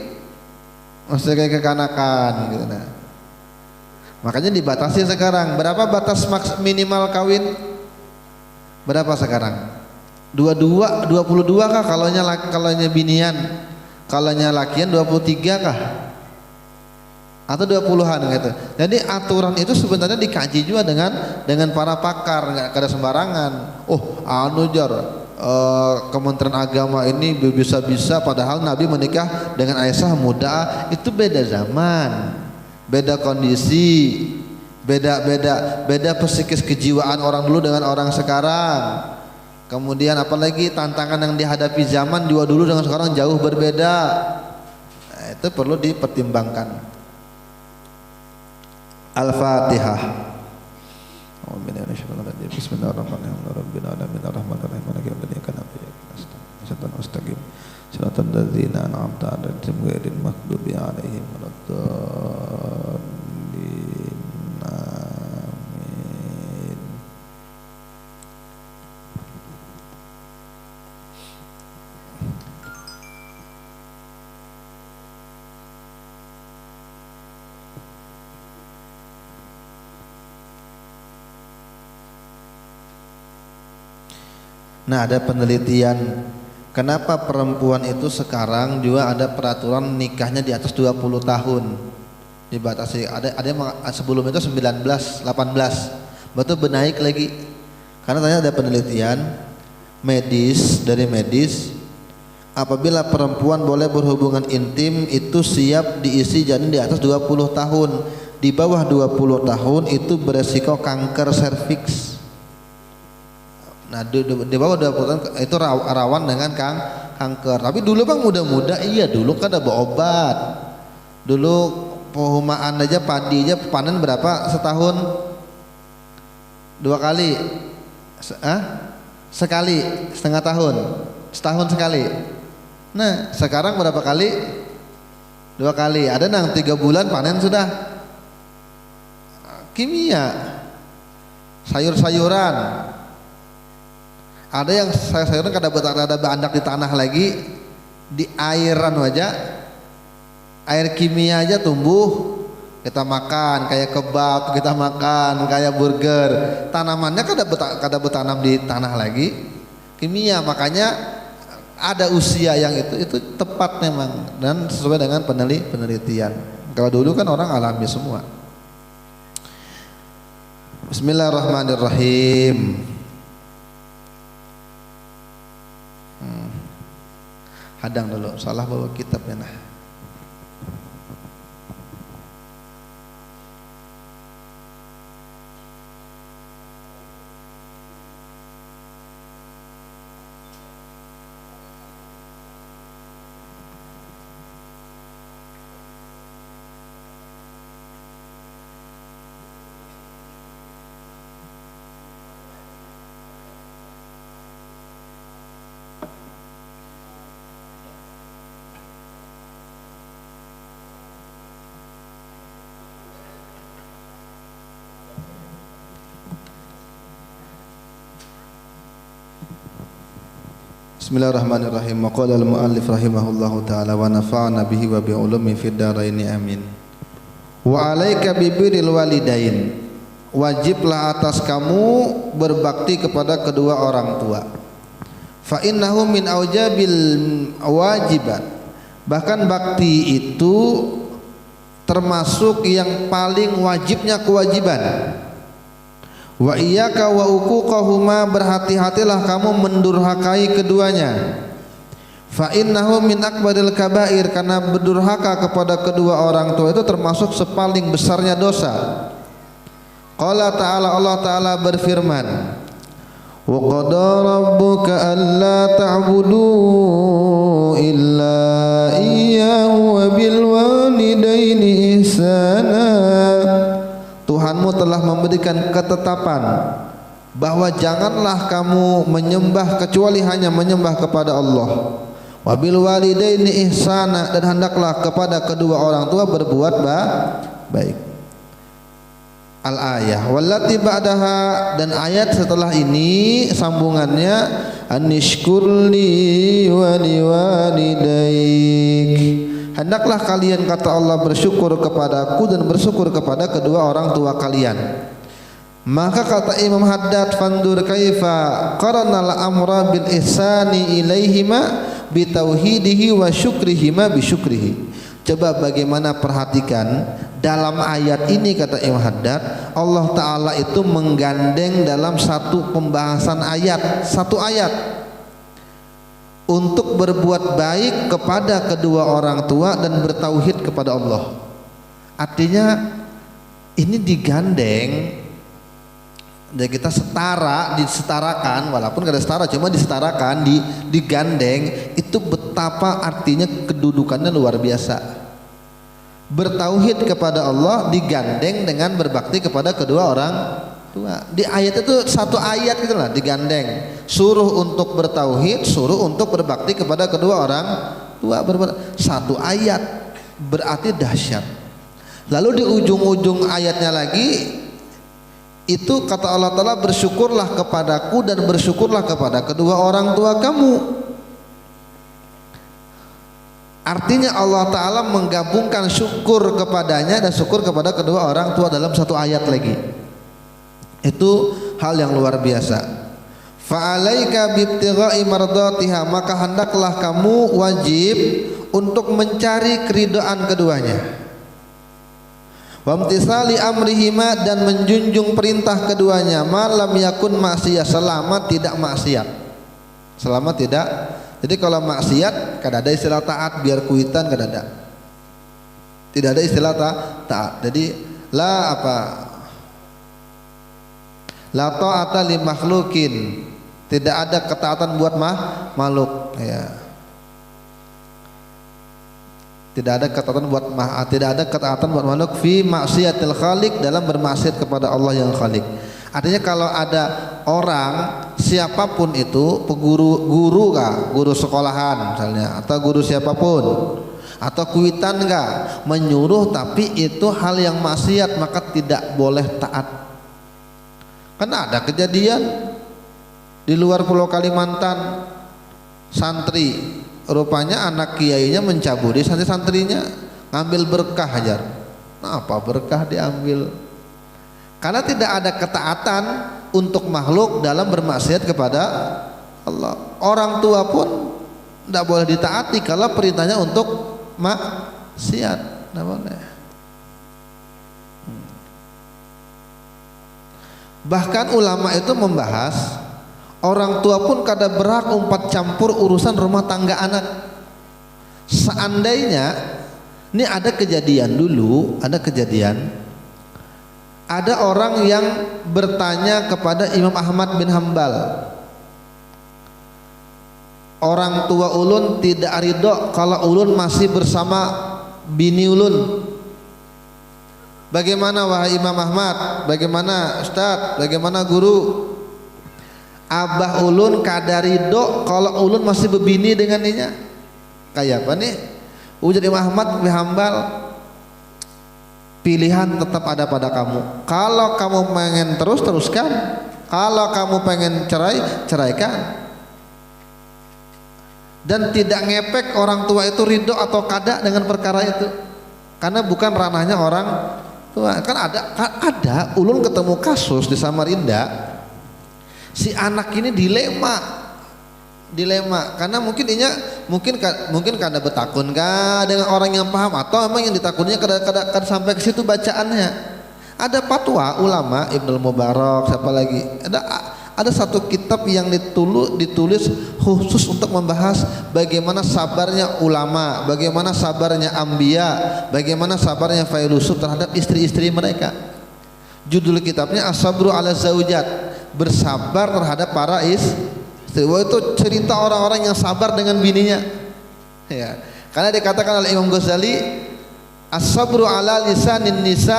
masih kayak kekanakan gitu. Nah, makanya dibatasi sekarang. Berapa batas minimal kawin? Berapa sekarang? 22 kah kalaunya binian? Kalaunya lakian 23 kah? Atau 20-an gitu. Jadi aturan itu sebenarnya dikaji juga dengan para pakar, nggak ada sembarangan. Kementerian Agama ini bisa-bisa, padahal Nabi menikah dengan Aisyah muda. Itu beda zaman, beda kondisi, beda psikis kejiwaan orang dulu dengan orang sekarang. Kemudian apalagi tantangan yang dihadapi zaman dua dulu dengan sekarang jauh berbeda. Nah, itu perlu dipertimbangkan. Al-Fatihah. Nah, ada penelitian kenapa perempuan itu sekarang juga ada peraturan nikahnya di atas 20 tahun dibatasi. Ada yang sebelum itu 19, 18, betul benaik lagi. Karena ternyata ada penelitian dari medis, apabila perempuan boleh berhubungan intim itu siap diisi janin di atas 20 tahun. Di bawah 20 tahun itu beresiko kanker serviks. Nah, di bawah 20 tahun itu rawan dengan kanker. Tapi dulu bang muda-muda, iya dulu kan ada obat. Dulu pohumaan aja padi aja panen berapa setahun? 2 kali. Sekali setengah tahun, setahun sekali. Nah sekarang berapa kali? 2 kali. Ada yang 3 bulan panen sudah. Kimia, sayur-sayuran. Ada yang sayur-sayuran kada berandak di tanah lagi, di airan aja, air kimia aja tumbuh. Kita makan kayak kebab, kita makan kayak burger. Tanamannya kada bertanam di tanah lagi, kimia. Makanya ada usia yang itu tepat memang dan sesuai dengan penelitian. Kalau dulu kan orang alami semua. Bismillahirrahmanirrahim. Hadang dulu, salah bawa kitabnya nah. Bismillahirrahmanirrahim. Qala al-muallif rahimahullahu taala wa nafa'ana bihi wa bi ulumi fid dharain amin. Wa 'alaika bi birril walidain. Wajiblah atas kamu berbakti kepada kedua orang tua. Fa innahu min aujabil wajibat. Bahkan bakti itu termasuk yang paling wajibnya kewajiban. Wa iyyaka wa uquqahuma, berhati-hatilah kamu mendurhakai keduanya. Fa innahu min akbaril kabair, karena berdurhaka kepada kedua orang tua itu termasuk sepaling besarnya dosa. Qala ta'ala, Allah ta'ala berfirman, wa qada rabbuka alla ta'budu illa iyyahu wa bil walidaini ihsana. Tuhanmu telah memberikan ketetapan bahwa janganlah kamu menyembah kecuali hanya menyembah kepada Allah. Wabil walidaini ihsana, dan hendaklah kepada kedua orang tua berbuat baik. Al-ayah wallati ba'daha, dan ayat setelah ini sambungannya anishkurli wa liwalidaik. Hendaklah kalian, kata Allah, bersyukur kepadaku dan bersyukur kepada kedua orang tua kalian. Maka kata Imam Haddad, fandur kaifa qaranal amra bil ihsani ilaihima bi tauhidihi wa syukrihima bi syukrihi. Coba bagaimana, perhatikan dalam ayat ini, kata Imam Haddad, Allah Ta'ala itu menggandeng dalam satu pembahasan ayat, satu ayat, untuk berbuat baik kepada kedua orang tua dan bertauhid kepada Allah. Artinya ini digandeng, dan kita disetarakan, walaupun kada setara, cuma disetarakan, digandeng. Itu betapa artinya kedudukannya luar biasa. Bertauhid kepada Allah digandeng dengan berbakti kepada kedua orang tua. Di ayat itu satu ayat gitulah digandeng, suruh untuk bertauhid, suruh untuk berbakti kepada kedua orang tua. Satu ayat berarti dahsyat. Lalu di ujung-ujung ayatnya lagi itu kata Allah Ta'ala, bersyukurlah kepadaku dan bersyukurlah kepada kedua orang tua kamu. Artinya Allah Ta'ala menggabungkan syukur kepadanya dan syukur kepada kedua orang tua dalam satu ayat lagi. Itu hal yang luar biasa. Fa'alaika bibtigha'i mardatiha, maka hendaklah kamu wajib untuk mencari keridhaan keduanya. Wamtisali amrihima, dan menjunjung perintah keduanya, malam yakun maksiyah, selama tidak maksiat. Selama tidak. Jadi kalau maksiat kada ada istilah taat, biar kuitan kada ada. Tidak ada istilah taat. Jadi la ta'ata li makhlukin, tidak ada ketaatan buat makhluk ya. Tidak ada ketaatan buat makhluk fi maksiatil khaliq, dalam bermaksiat kepada Allah yang khaliq. Artinya kalau ada orang siapapun itu, guru sekolahan misalnya, atau guru siapapun, atau kuitan menyuruh tapi itu hal yang maksiat, maka tidak boleh taat. Karena ada kejadian di luar Pulau Kalimantan, santri rupanya anak kiainya mencabuli santri-santrinya, ngambil berkah hajar. Nah, apa berkah diambil? Karena tidak ada ketaatan untuk makhluk dalam bermaksiat kepada Allah. Orang tua pun tidak boleh ditaati kalau perintahnya untuk maksiat, tidak boleh. Bahkan ulama itu membahas orang tua pun kada berhak umpat campur urusan rumah tangga anak. Seandainya ini ada kejadian dulu, ada orang yang bertanya kepada Imam Ahmad bin Hambal, orang tua ulun tidak ridho kalau ulun masih bersama bini ulun. Bagaimana wahai Imam Ahmad? Bagaimana Ustadz? Bagaimana guru? Abah ulun kada ridho kalau ulun masih berbini dengan inya. Kayak apa nih? Ujar Imam Ahmad bin Hambal, pilihan tetap ada pada kamu. Kalau kamu pengen teruskan. Kalau kamu pengen ceraikan. Dan tidak ngepek orang tua itu ridho atau kada dengan perkara itu, karena bukan ranahnya orang tua. Kan ada ulun ketemu kasus di Samarinda, si anak ini dilema karena mungkin kada betakun dengan orang yang paham, atau memang yang ditakunnya kada sampai ke situ bacaannya. Ada fatwa ulama Ibnu Mubarak, siapa lagi, ada satu kitab yang ditulis khusus untuk membahas bagaimana sabarnya ulama, bagaimana sabarnya anbiya, bagaimana sabarnya filosof terhadap istri-istri mereka. Judul kitabnya As-Sabru ala Zaujat, bersabar terhadap para istri. Wah, itu cerita orang-orang yang sabar dengan bininya. Ya, karena dikatakan oleh Imam Ghazali, As-Sabru ala lisanin nisa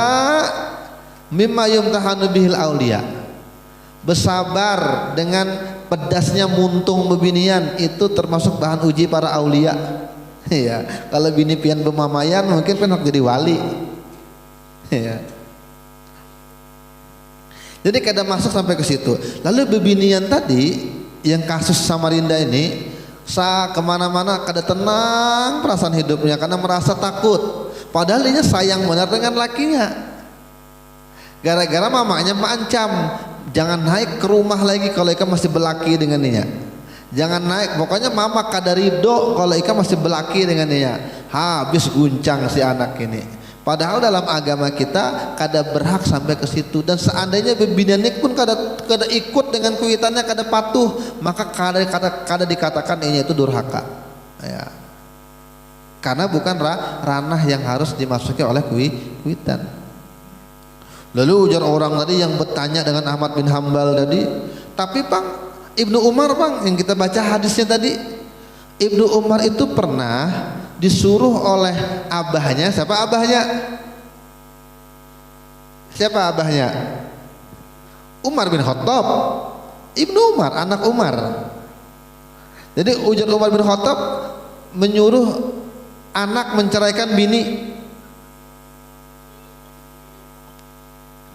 mimma yumtahanu bihil auliya. Bersabar dengan pedasnya muntung bebinian itu termasuk bahan uji para aulia. Ya, kalau bini pian bemamayan mungkin kan jadi wali. Ya. Jadi kada masuk sampai ke situ. Lalu bebinian tadi yang kasus Samarinda ini, kemana-mana kada tenang perasaan hidupnya karena merasa takut. Padahal dia sayang benar dengan lakinya. Gara-gara mamanya mengancam, jangan naik ke rumah lagi kalau Ika masih belaki dengan dia. Jangan naik, pokoknya mama kada ridho kalau Ika masih belaki dengan dia. Habis guncang si anak ini. Padahal dalam agama kita kada berhak sampai ke situ. Dan seandainya bebinianik pun kada ikut dengan kuitannya, kada patuh, maka kada dikatakan ini itu durhaka. Ya. Karena bukan ranah yang harus dimasuki oleh kuitan. Lalu ujar orang tadi yang bertanya dengan Ahmad bin Hambal tadi, tapi Bang, Ibnu Umar Bang, yang kita baca hadisnya tadi, Ibnu Umar itu pernah disuruh oleh abahnya. Siapa abahnya? Siapa abahnya? Umar bin Khattab. Ibnu Umar, anak Umar. Jadi ujar Umar bin Khattab menyuruh anak menceraikan bini.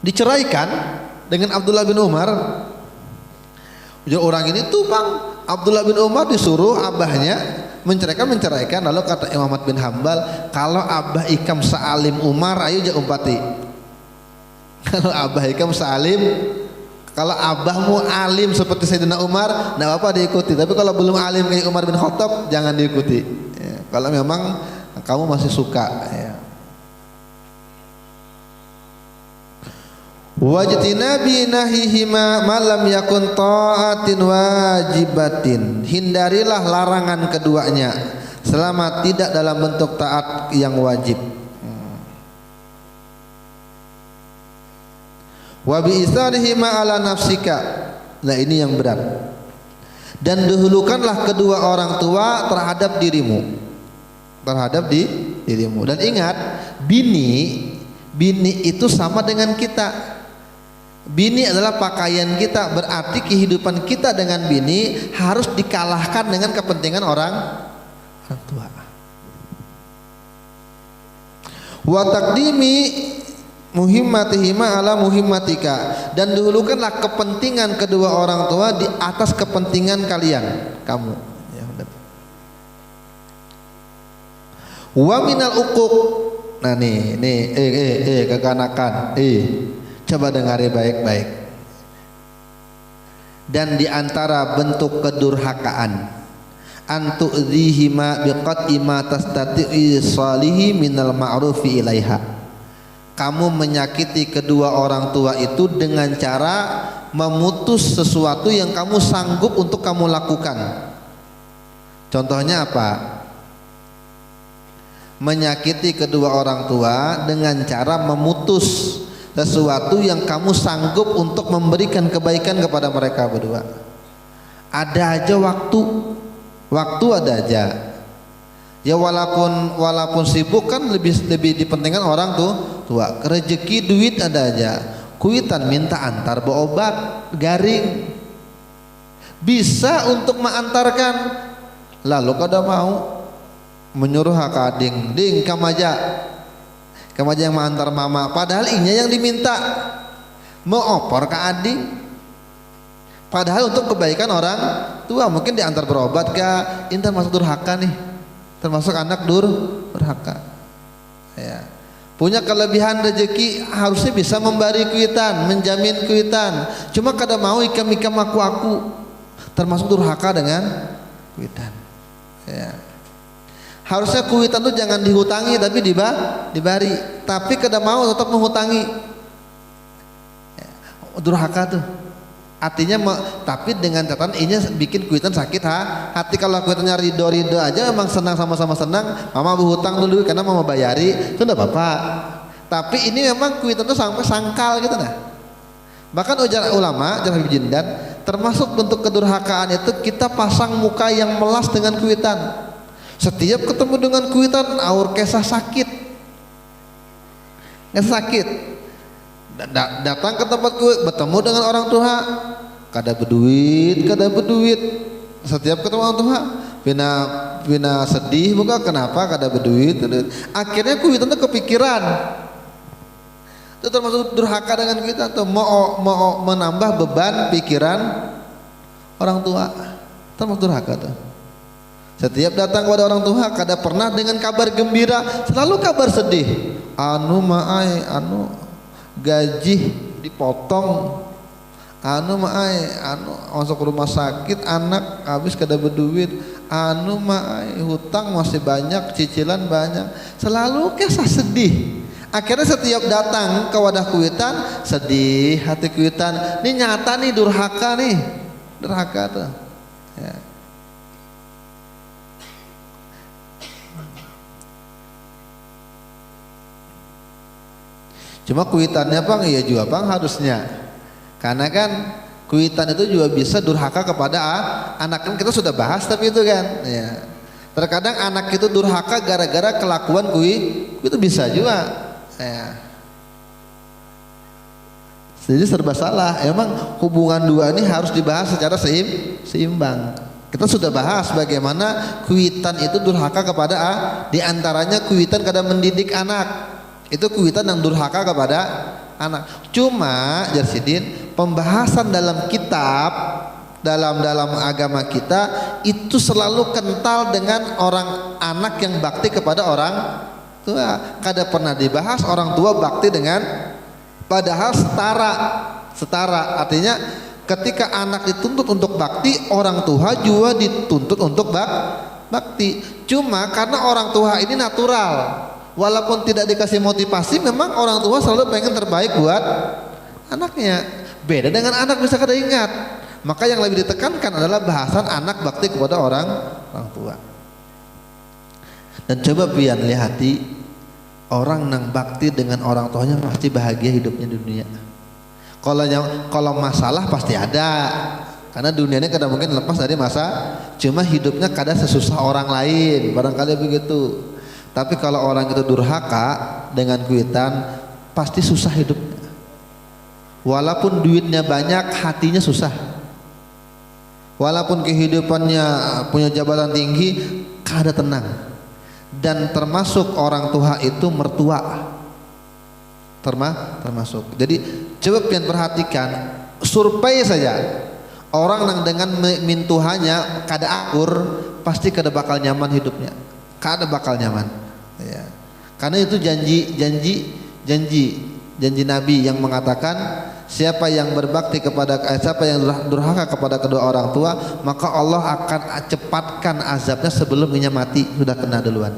Diceraikan dengan Abdullah bin Umar. Ujar orang ini tuh Bang, Abdullah bin Umar disuruh abahnya menceraikan. Lalu kata Imam Ahmad bin Hambal, kalau abah ikam sa'alim Umar, ayo aja umpati. Kalau abah ikam sa'alim, kalau abahmu alim seperti Sayyidina Umar, tidak apa diikuti. Tapi kalau belum alim kayak Umar bin Khattab, jangan diikuti. Ya, kalau memang kamu masih suka. Ya. Wajtinabi nahihima malam yakun ta'atin wajibatin. Hindarilah larangan keduanya selama tidak dalam bentuk taat yang wajib. Wa bi isarihima ala nafsika. Nah, ini yang berat. Dan dahulukanlah kedua orang tua terhadap dirimu. Terhadap dirimu. Dan ingat, bini itu sama dengan kita. Bini adalah pakaian kita, berarti kehidupan kita dengan bini harus dikalahkan dengan kepentingan orang tua. Wa taqdimi muhimmatihima ala muhimmatika, dan dahulukanlah kepentingan kedua orang tua di atas kepentingan kamu. Ya, wa minal uquq. Nah nih kekanakan. Coba dengari baik-baik. Dan di antara bentuk kedurhakaan, antu'dzihima biqat'i ma tastati'i salihi minal ma'rufi ilaiha. Kamu menyakiti kedua orang tua itu dengan cara memutus sesuatu yang kamu sanggup untuk kamu lakukan. Contohnya apa? Menyakiti kedua orang tua dengan cara memutus sesuatu yang kamu sanggup untuk memberikan kebaikan kepada mereka berdua. Ada aja waktu ada aja. Ya walaupun sibuk kan lebih dipentingkan orang tua. Rezeki duit ada aja. Kuitan minta antar berobat garing. Bisa untuk mengantarkan. Lalu kada mau menyuruh hakading, ding kamaja yang mengantar mama, padahal inya yang diminta mau opor ke ading, padahal untuk kebaikan orang tua. Mungkin diantar berobat ke intan, masuk durhaka nih, termasuk anak durhaka ya. Punya kelebihan rezeki, harusnya bisa memberi kuitan, menjamin kuitan, cuma kada mau ikam aku, termasuk durhaka dengan kuitan ya. Harusnya kuitan itu jangan dihutangi tapi dibari, tapi kada mau tetap menghutangi. Durhaka tuh. Artinya tapi dengan catatan ini bikin kuitan sakit hati. Kalau kuitannya ridho aja memang senang, sama-sama senang, mama berhutang dulu karena mama bayari, itu enggak apa-apa. Tapi ini memang kuitan tuh sampai sangkal gitu nah. Bahkan ujar ulama, ujar Habib Jindan, termasuk bentuk kedurhakaan itu kita pasang muka yang melas dengan kuitan. Setiap ketemu dengan kuitan aur kesah sakit. Datang ke tempat kuit, bertemu dengan orang tua, kada berduit. Setiap ketemu orang tua, bina sedih bukan kenapa kada berduit. Akhirnya kuitan itu kepikiran. Itu termasuk durhaka dengan kita tuh, mau menambah beban pikiran orang tua. Termasuk durhaka tuh. Setiap datang kepada orang tua kada pernah dengan kabar gembira, selalu kabar sedih. Anu gaji dipotong, masuk rumah sakit, anak habis kada berduit, hutang masih banyak, cicilan banyak, selalu kisah sedih. Akhirnya setiap datang ke wadah kuitan sedih, hati kuitan. Ini nyata nih durhaka tuh ya. Cuma kuitannya bang, iya juga bang harusnya, karena kan kuitan itu juga bisa durhaka kepada anak. Kan kita sudah bahas tapi itu kan ya. Terkadang anak itu durhaka gara-gara kelakuan itu bisa juga ya. Jadi serba salah. Emang hubungan dua ini harus dibahas secara seimbang. Kita sudah bahas bagaimana kuitan itu durhaka kepada diantaranya kuitan kada mendidik anak. Itu kuitan yang durhaka kepada anak. Cuma Jarsidin, pembahasan dalam kitab, dalam agama kita itu selalu kental dengan orang anak yang bakti kepada orang tua. Kada pernah dibahas orang tua bakti dengan, padahal setara. Artinya ketika anak dituntut untuk bakti, orang tua juga dituntut untuk bakti. Cuma karena orang tua ini natural, walaupun tidak dikasih motivasi, memang orang tua selalu pengen terbaik buat anaknya. Beda dengan anak bisa kada ingat. Maka yang lebih ditekankan adalah bahasan anak bakti kepada orang tua. Dan coba pian lihati, orang nang bakti dengan orang tuanya pasti bahagia hidupnya di dunia. Kalau masalah pasti ada, karena dunia ini kadang mungkin lepas dari masa. Cuma hidupnya kadang sesusah orang lain, barangkali begitu. Tapi kalau orang itu durhaka dengan kuitan, pasti susah hidupnya. Walaupun duitnya banyak, hatinya susah. Walaupun kehidupannya punya jabatan tinggi, kada tenang. Dan termasuk orang tua itu mertua. Termasuk. Jadi coba pian perhatikan, survei saja. Orang yang dengan mintuhannya kada akur, pasti kada bakal nyaman hidupnya. Kada bakal nyaman. Ya. Karena itu janji Nabi yang mengatakan siapa yang berbakti kepada siapa yang durhaka kepada kedua orang tua, maka Allah akan cepatkan azabnya sebelum ia mati, sudah kena duluan.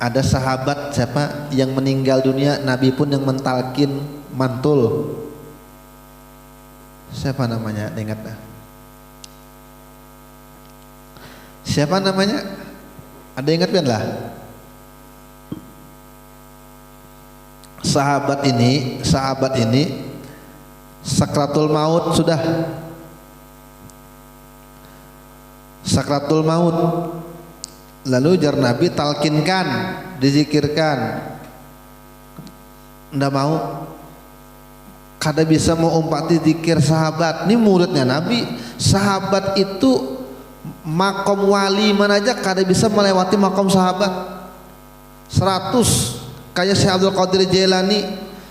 Ada sahabat siapa yang meninggal dunia, Nabi pun yang mentalkin mantul. Siapa namanya? Ingat dah. Siapa namanya? Ada ingat kan lah? Sahabat ini sakratul maut sudah. Sakratul maut. Lalu jar Nabi talkinkan, dizikirkan. Ndak mau. Kada bisa mau umpati zikir sahabat. Ini muridnya Nabi. Sahabat itu makom wali mana aja kada bisa melewati makom sahabat. 100 kayak Syekh Abdul Qadir Jailani,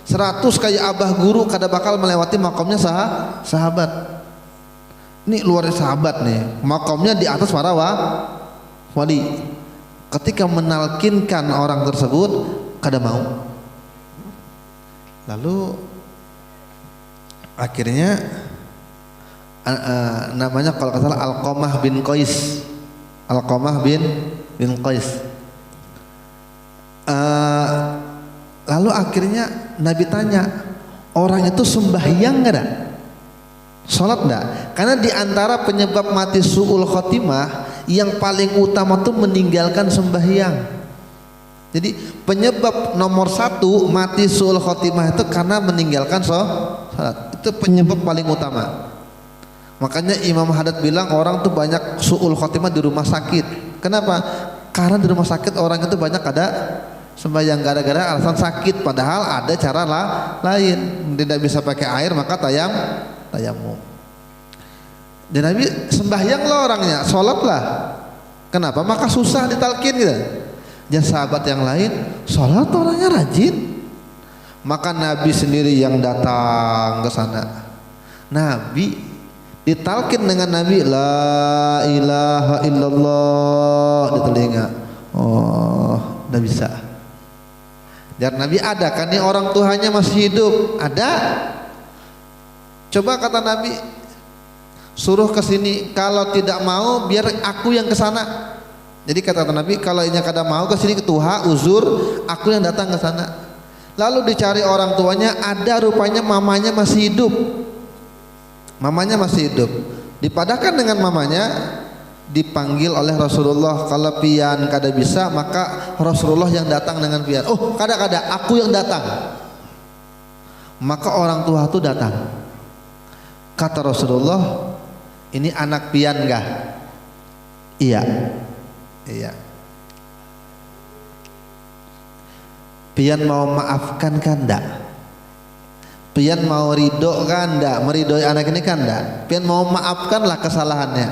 100 kayak Abah Guru kada bakal melewati makomnya sahabat. Ini luar sahabat nih. Makomnya di atas para wali. Ketika menalkinkan orang tersebut kada mau. Lalu akhirnya namanya kalau nggak salah Alqamah bin Qais. Lalu akhirnya Nabi tanya, orang itu sembahyang nggak ada? Sholat nggak? Karena diantara penyebab mati su'ul khotimah yang paling utama tuh meninggalkan sembahyang. Jadi penyebab nomor 1 mati su'ul khotimah itu karena meninggalkan sholat. Itu penyebab paling utama. Makanya Imam Haddad bilang orang tuh banyak su'ul khotimah di rumah sakit. Kenapa? Karena di rumah sakit orang itu banyak ada sembahyang gara-gara alasan sakit, padahal ada cara lain. Tidak bisa pakai air maka tayamum. Dan Nabi sembahyang lah orangnya, sholat lah. Kenapa? Maka susah ditalkin gitu. Dan sahabat yang lain sholat orangnya rajin. Maka Nabi sendiri yang datang ke sana. Nabi ditalkin dengan Nabi la ilaha illallah di telinga. Oh, udah bisa. Dan Nabi ada kan nih orang Tuhannya masih hidup, ada. Coba kata Nabi, suruh ke sini, kalau tidak mau biar aku yang ke sana. Jadi kata Nabi, kalau ini kada mau ke sini ke Tuhan uzur, aku yang datang ke sana. Lalu dicari orang tuanya, ada rupanya mamanya masih hidup. Mamanya masih hidup. Dipadahkan dengan mamanya, dipanggil oleh Rasulullah. Kalau pian kada bisa, maka Rasulullah yang datang dengan pian. Oh, kada aku yang datang. Maka orang tua itu datang. Kata Rasulullah, ini anak pian enggak? Iya. Pian mau maafkan kan enggak? Pian mau ridho kan enggak? Meridhoi anak ini kan enggak? Pian mau maafkanlah kesalahannya.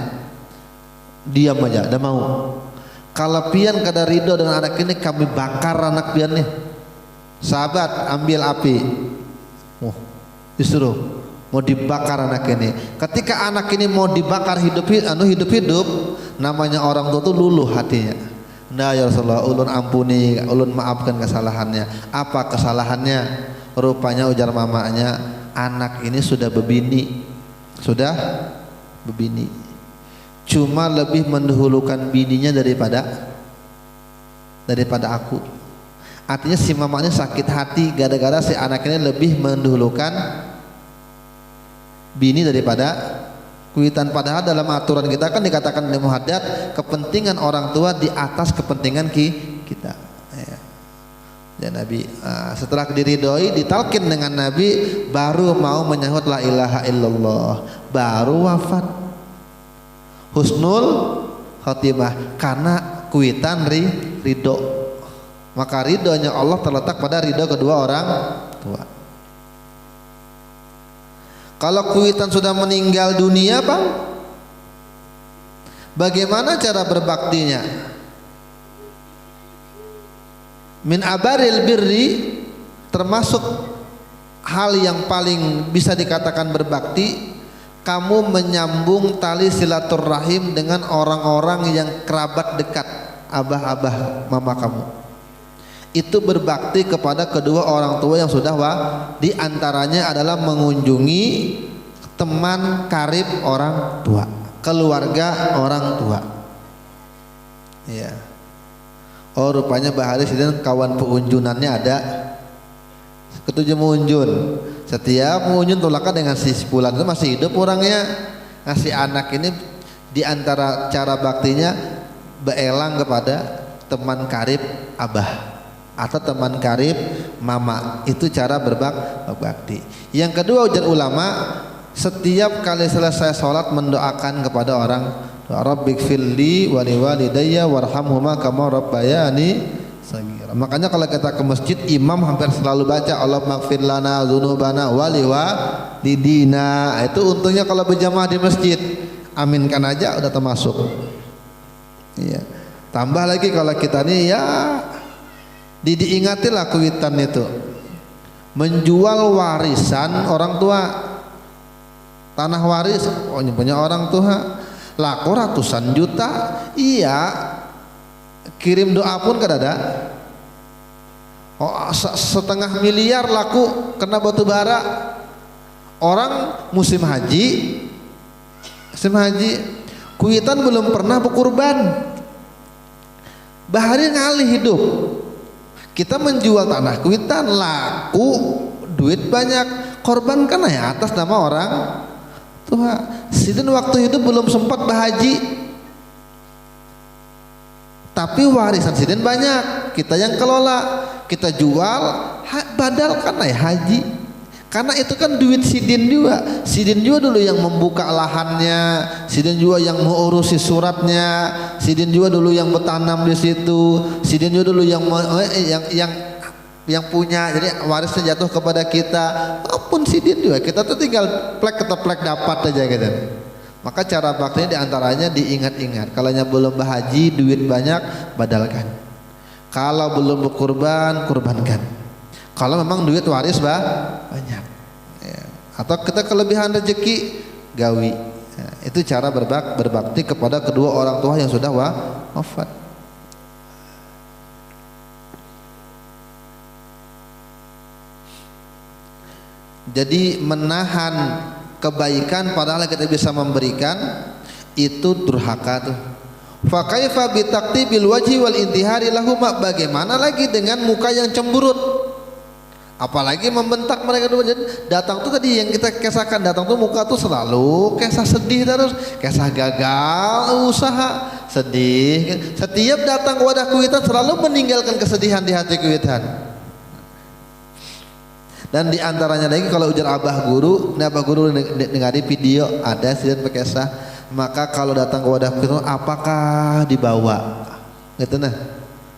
Diam aja, enggak mau. Kalau pian kada ridho dengan anak ini, kami bakar anak pian nih. Sahabat, ambil api. Disuruh mau dibakar anak ini. Ketika anak ini mau dibakar hidup, namanya orang tua tuh luluh hatinya. Nah ya Rasulullah, ulun ampuni, ulun maafkan kesalahannya. Apa kesalahannya? Rupanya ujar mamanya, anak ini sudah bebini. Cuma lebih mendahulukan bininya daripada aku. Artinya si mamanya sakit hati gara-gara si anak ini lebih mendahulukan bini daripada kuitan. Padahal dalam aturan kita kan dikatakan oleh Muhaddad, kepentingan orang tua di atas kepentingan kita. Ya Nabi setelah diridhoi, ditalkin dengan Nabi, baru mau menyahut la ilaha illallah, baru wafat. husnul khotimah, karena kuitan ridho. Maka ridhonya Allah terletak pada ridho kedua orang tua. Kalau kuitan sudah meninggal dunia, Bang, bagaimana cara berbaktinya? Min abaril birri, termasuk hal yang paling bisa dikatakan berbakti, kamu menyambung tali silaturahim dengan orang-orang yang kerabat dekat, abah-abah mama kamu. Itu berbakti kepada kedua orang tua yang sudah di antaranya adalah mengunjungi teman karib orang tua, keluarga orang tua. Ya. Oh, rupanya Baharis dan kawan peunjunannya ada. Ketujuh mengunjun. Setiap mengunjun tolakan dengan si sepulan itu masih hidup orangnya. Ngasih anak ini di antara cara baktinya beelang kepada teman karib abah atau teman karib mama. Itu cara berbakti. Yang kedua, ujar ulama, setiap kali selesai sholat mendoakan kepada orang, Rabbighfirli wa liwalidayya warhamhuma kama rabbayani shaghira. Makanya kalau kita ke masjid, imam hampir selalu baca Allahumma ighfir lana dzunubana wa liwalidina. Itu untungnya kalau berjamaah di masjid, aminkan aja udah termasuk. Iya. Tambah lagi kalau kita nih ya diingatilah kuitan itu, menjual warisan orang tua, tanah waris punya orang tua, laku ratusan juta. Iya, kirim doa pun kan ada. Oh, setengah miliar laku kena batu bara. Orang musim haji, kuitan belum pernah berkurban, bahari ngalih hidup. Kita menjual tanah kuitan, laku, duit banyak, korbankan ya atas nama orang tua. Sidin waktu hidup belum sempat berhaji, tapi warisan Sidin banyak, kita yang kelola, kita jual, badalkan ya haji. Karena itu kan duit Sidin juga. Sidin juga dulu yang membuka lahannya, Sidin juga yang mengurusi suratnya, Sidin juga dulu yang bertanam di situ, Sidin juga dulu yang punya. Jadi warisnya jatuh kepada kita. Apapun Sidin juga, kita tuh tinggal plek dapat aja gitu. Maka cara baktinya diantaranya diingat-ingat. Kalau belum berhaji, duit banyak, badalkan. Kalau belum berkurban, kurbankan. Kalau memang duit waris banyak ya. Atau kita kelebihan rezeki, gawi ya. Itu cara berbakti kepada kedua orang tua yang sudah wafat. Jadi menahan kebaikan padahal kita bisa memberikan, itu durhaka tuh. Fa kaifa bi taqtibil wajhi wal intihari lahuma, bagaimana lagi dengan muka yang cemberut, apalagi membentak mereka dulu. Datang tuh tadi yang kita kisahkan, datang tuh muka tuh selalu kisah sedih terus, kisah gagal usaha, sedih. Setiap datang ke wadah kuitan selalu meninggalkan kesedihan di hati kuitan. Dan diantaranya lagi kalau ujar abah guru dengari video ada Sidin pakai kisah. Maka kalau datang ke wadah kuitan, apakah dibawa gitu nah,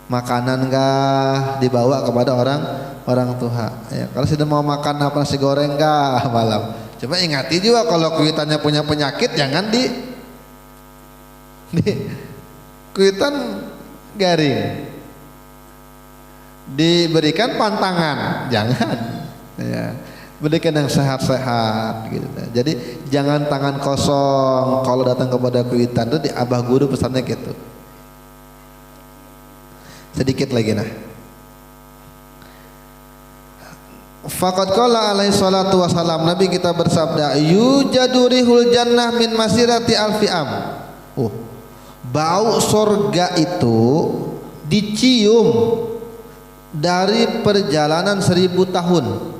makanan kah dibawa kepada orang tua ya. Kalau sudah mau makan apa, nasi goreng kah malam. Cuma ingati juga kalau kuitannya punya penyakit, jangan di kuitan garing diberikan pantangan, jangan ya. Berikan yang sehat-sehat gitu. Jadi jangan tangan kosong kalau datang kepada kuitan. Itu di abah guru pesannya gitu. Sedikit lagi nah. Faqad qala alaihi salatu wasalam, Nabi kita bersabda, yujadurihul jannah min masirati alfi am. Bau surga itu dicium dari perjalanan 1000 tahun.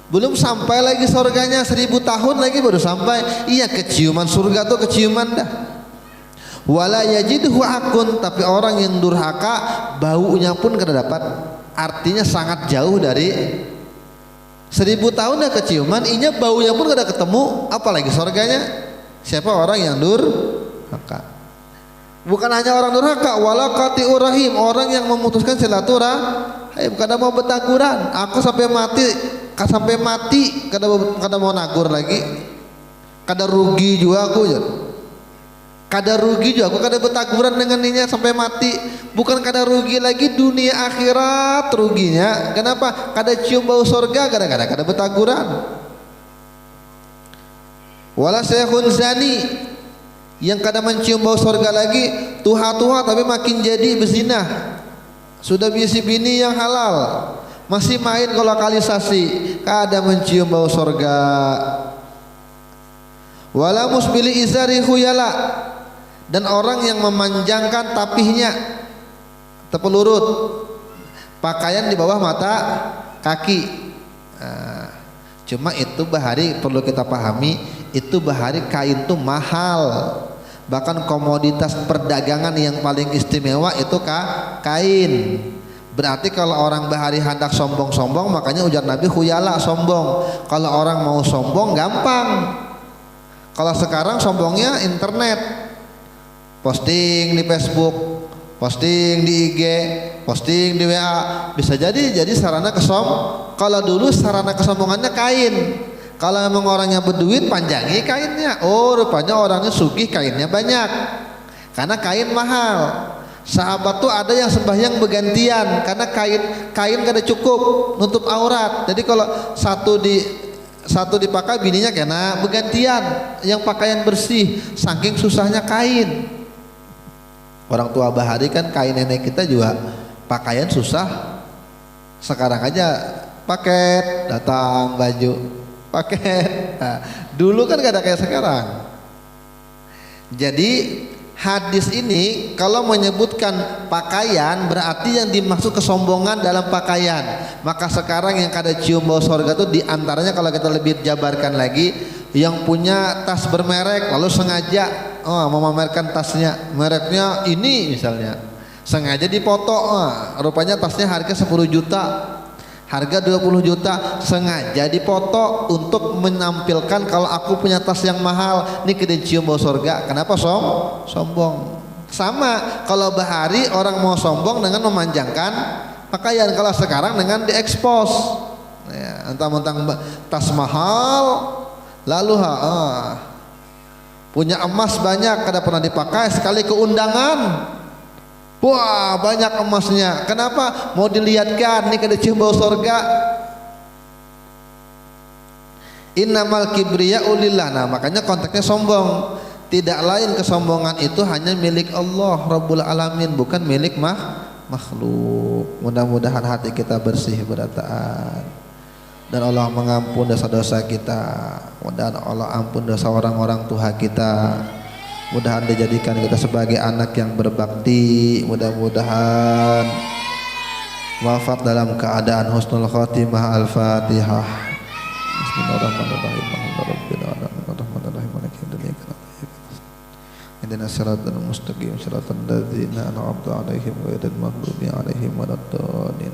Belum sampai lagi surganya, 1000 tahun lagi baru sampai. Iya, keciuman surga tuh keciuman dah. Wala yajidhu akun, tapi orang yang durhaka baunya pun kada dapat. Artinya sangat jauh dari 1000 tahun dah keciuman, inya baunya pun kada ketemu, apalagi surganya. Siapa orang yang durhaka. Bukan hanya orang durhaka, wala qati'ur rahim, orang yang memutuskan silaturahim. Kada mau betaguran, aku sampai mati kada mau nagur lagi. Kada rugi juga aku ya. Kada rugi juga aku kada betaguran dengan ninya sampai mati. Bukan kada rugi lagi, dunia akhirat ruginya. Kenapa? Kada cium bau surga kada betaguran. Wala syekhun zani, yang kada mencium bau surga lagi, tuha-tuha tapi makin jadi berzina. Sudah bisi bini yang halal, masih main kolokalisasi, kada mencium bau surga. Wala musbili izari khuyala, dan orang yang memanjangkan tapihnya tepelurut, pakaian di bawah mata kaki. Cuma itu bahari perlu kita pahami, itu bahari kain tuh mahal. Bahkan komoditas perdagangan yang paling istimewa itu kain. Berarti kalau orang bahari hendak sombong-sombong, makanya ujar Nabi khuyala, sombong. Kalau orang mau sombong gampang. Kalau sekarang sombongnya internet, posting di Facebook, posting di IG, posting di WA, bisa jadi sarana Kalau dulu sarana kesombongannya kain. Kalau memang orangnya berduit, panjangi kainnya. Oh, rupanya orangnya sugih, kainnya banyak. Karena kain mahal. Sahabat tuh ada yang sembahyang bergantian karena kain kada cukup nutup aurat. Jadi kalau satu dipakai, bininya kena bergantian yang pakaian bersih, saking susahnya kain. Orang tua bahari kan, kain nenek kita juga pakaian susah. Sekarang aja paket datang baju paket. Nah, dulu kan gak ada kayak sekarang. Jadi hadis ini kalau menyebutkan pakaian, berarti yang dimaksud kesombongan dalam pakaian. Maka sekarang yang kada cium bau sorga itu diantaranya, kalau kita lebih jabarkan lagi, yang punya tas bermerek lalu sengaja memamerkan tasnya, mereknya ini misalnya, sengaja dipoto, rupanya tasnya harga 10 juta, harga 20 juta, sengaja dipoto untuk menampilkan kalau aku punya tas yang mahal, ini kada cium bau surga. Kenapa sombong? Sama kalau bahari orang mau sombong dengan memanjangkan pakaian. Kalau sekarang dengan diekspos, ya, mentang-mentang tas mahal, lalu punya emas banyak, kada pernah dipakai, sekali keundangan, wah banyak emasnya. Kenapa? Mau dilihatkan, nih kada cium bau surga. Innamal kibriya ulillah. Nah, makanya konteksnya sombong. Tidak lain kesombongan itu hanya milik Allah Rabbul Alamin, bukan milik makhluk. Mudah-mudahan hati kita bersih berataan, dan Allah mengampun dosa-dosa kita. Mudah-mudahan Allah ampun dosa orang-orang tua kita. Mudah-mudahan dijadikan kita sebagai anak yang berbakti. Mudah-mudahan wafat dalam keadaan husnul khotimah. Al-Fatihah. Bismillahirrahmanirrahim. Ihdinas siratal mustaqim, siratal ladzina an'amta 'alaihim ghairil maghdubi 'alaihim waladdallin.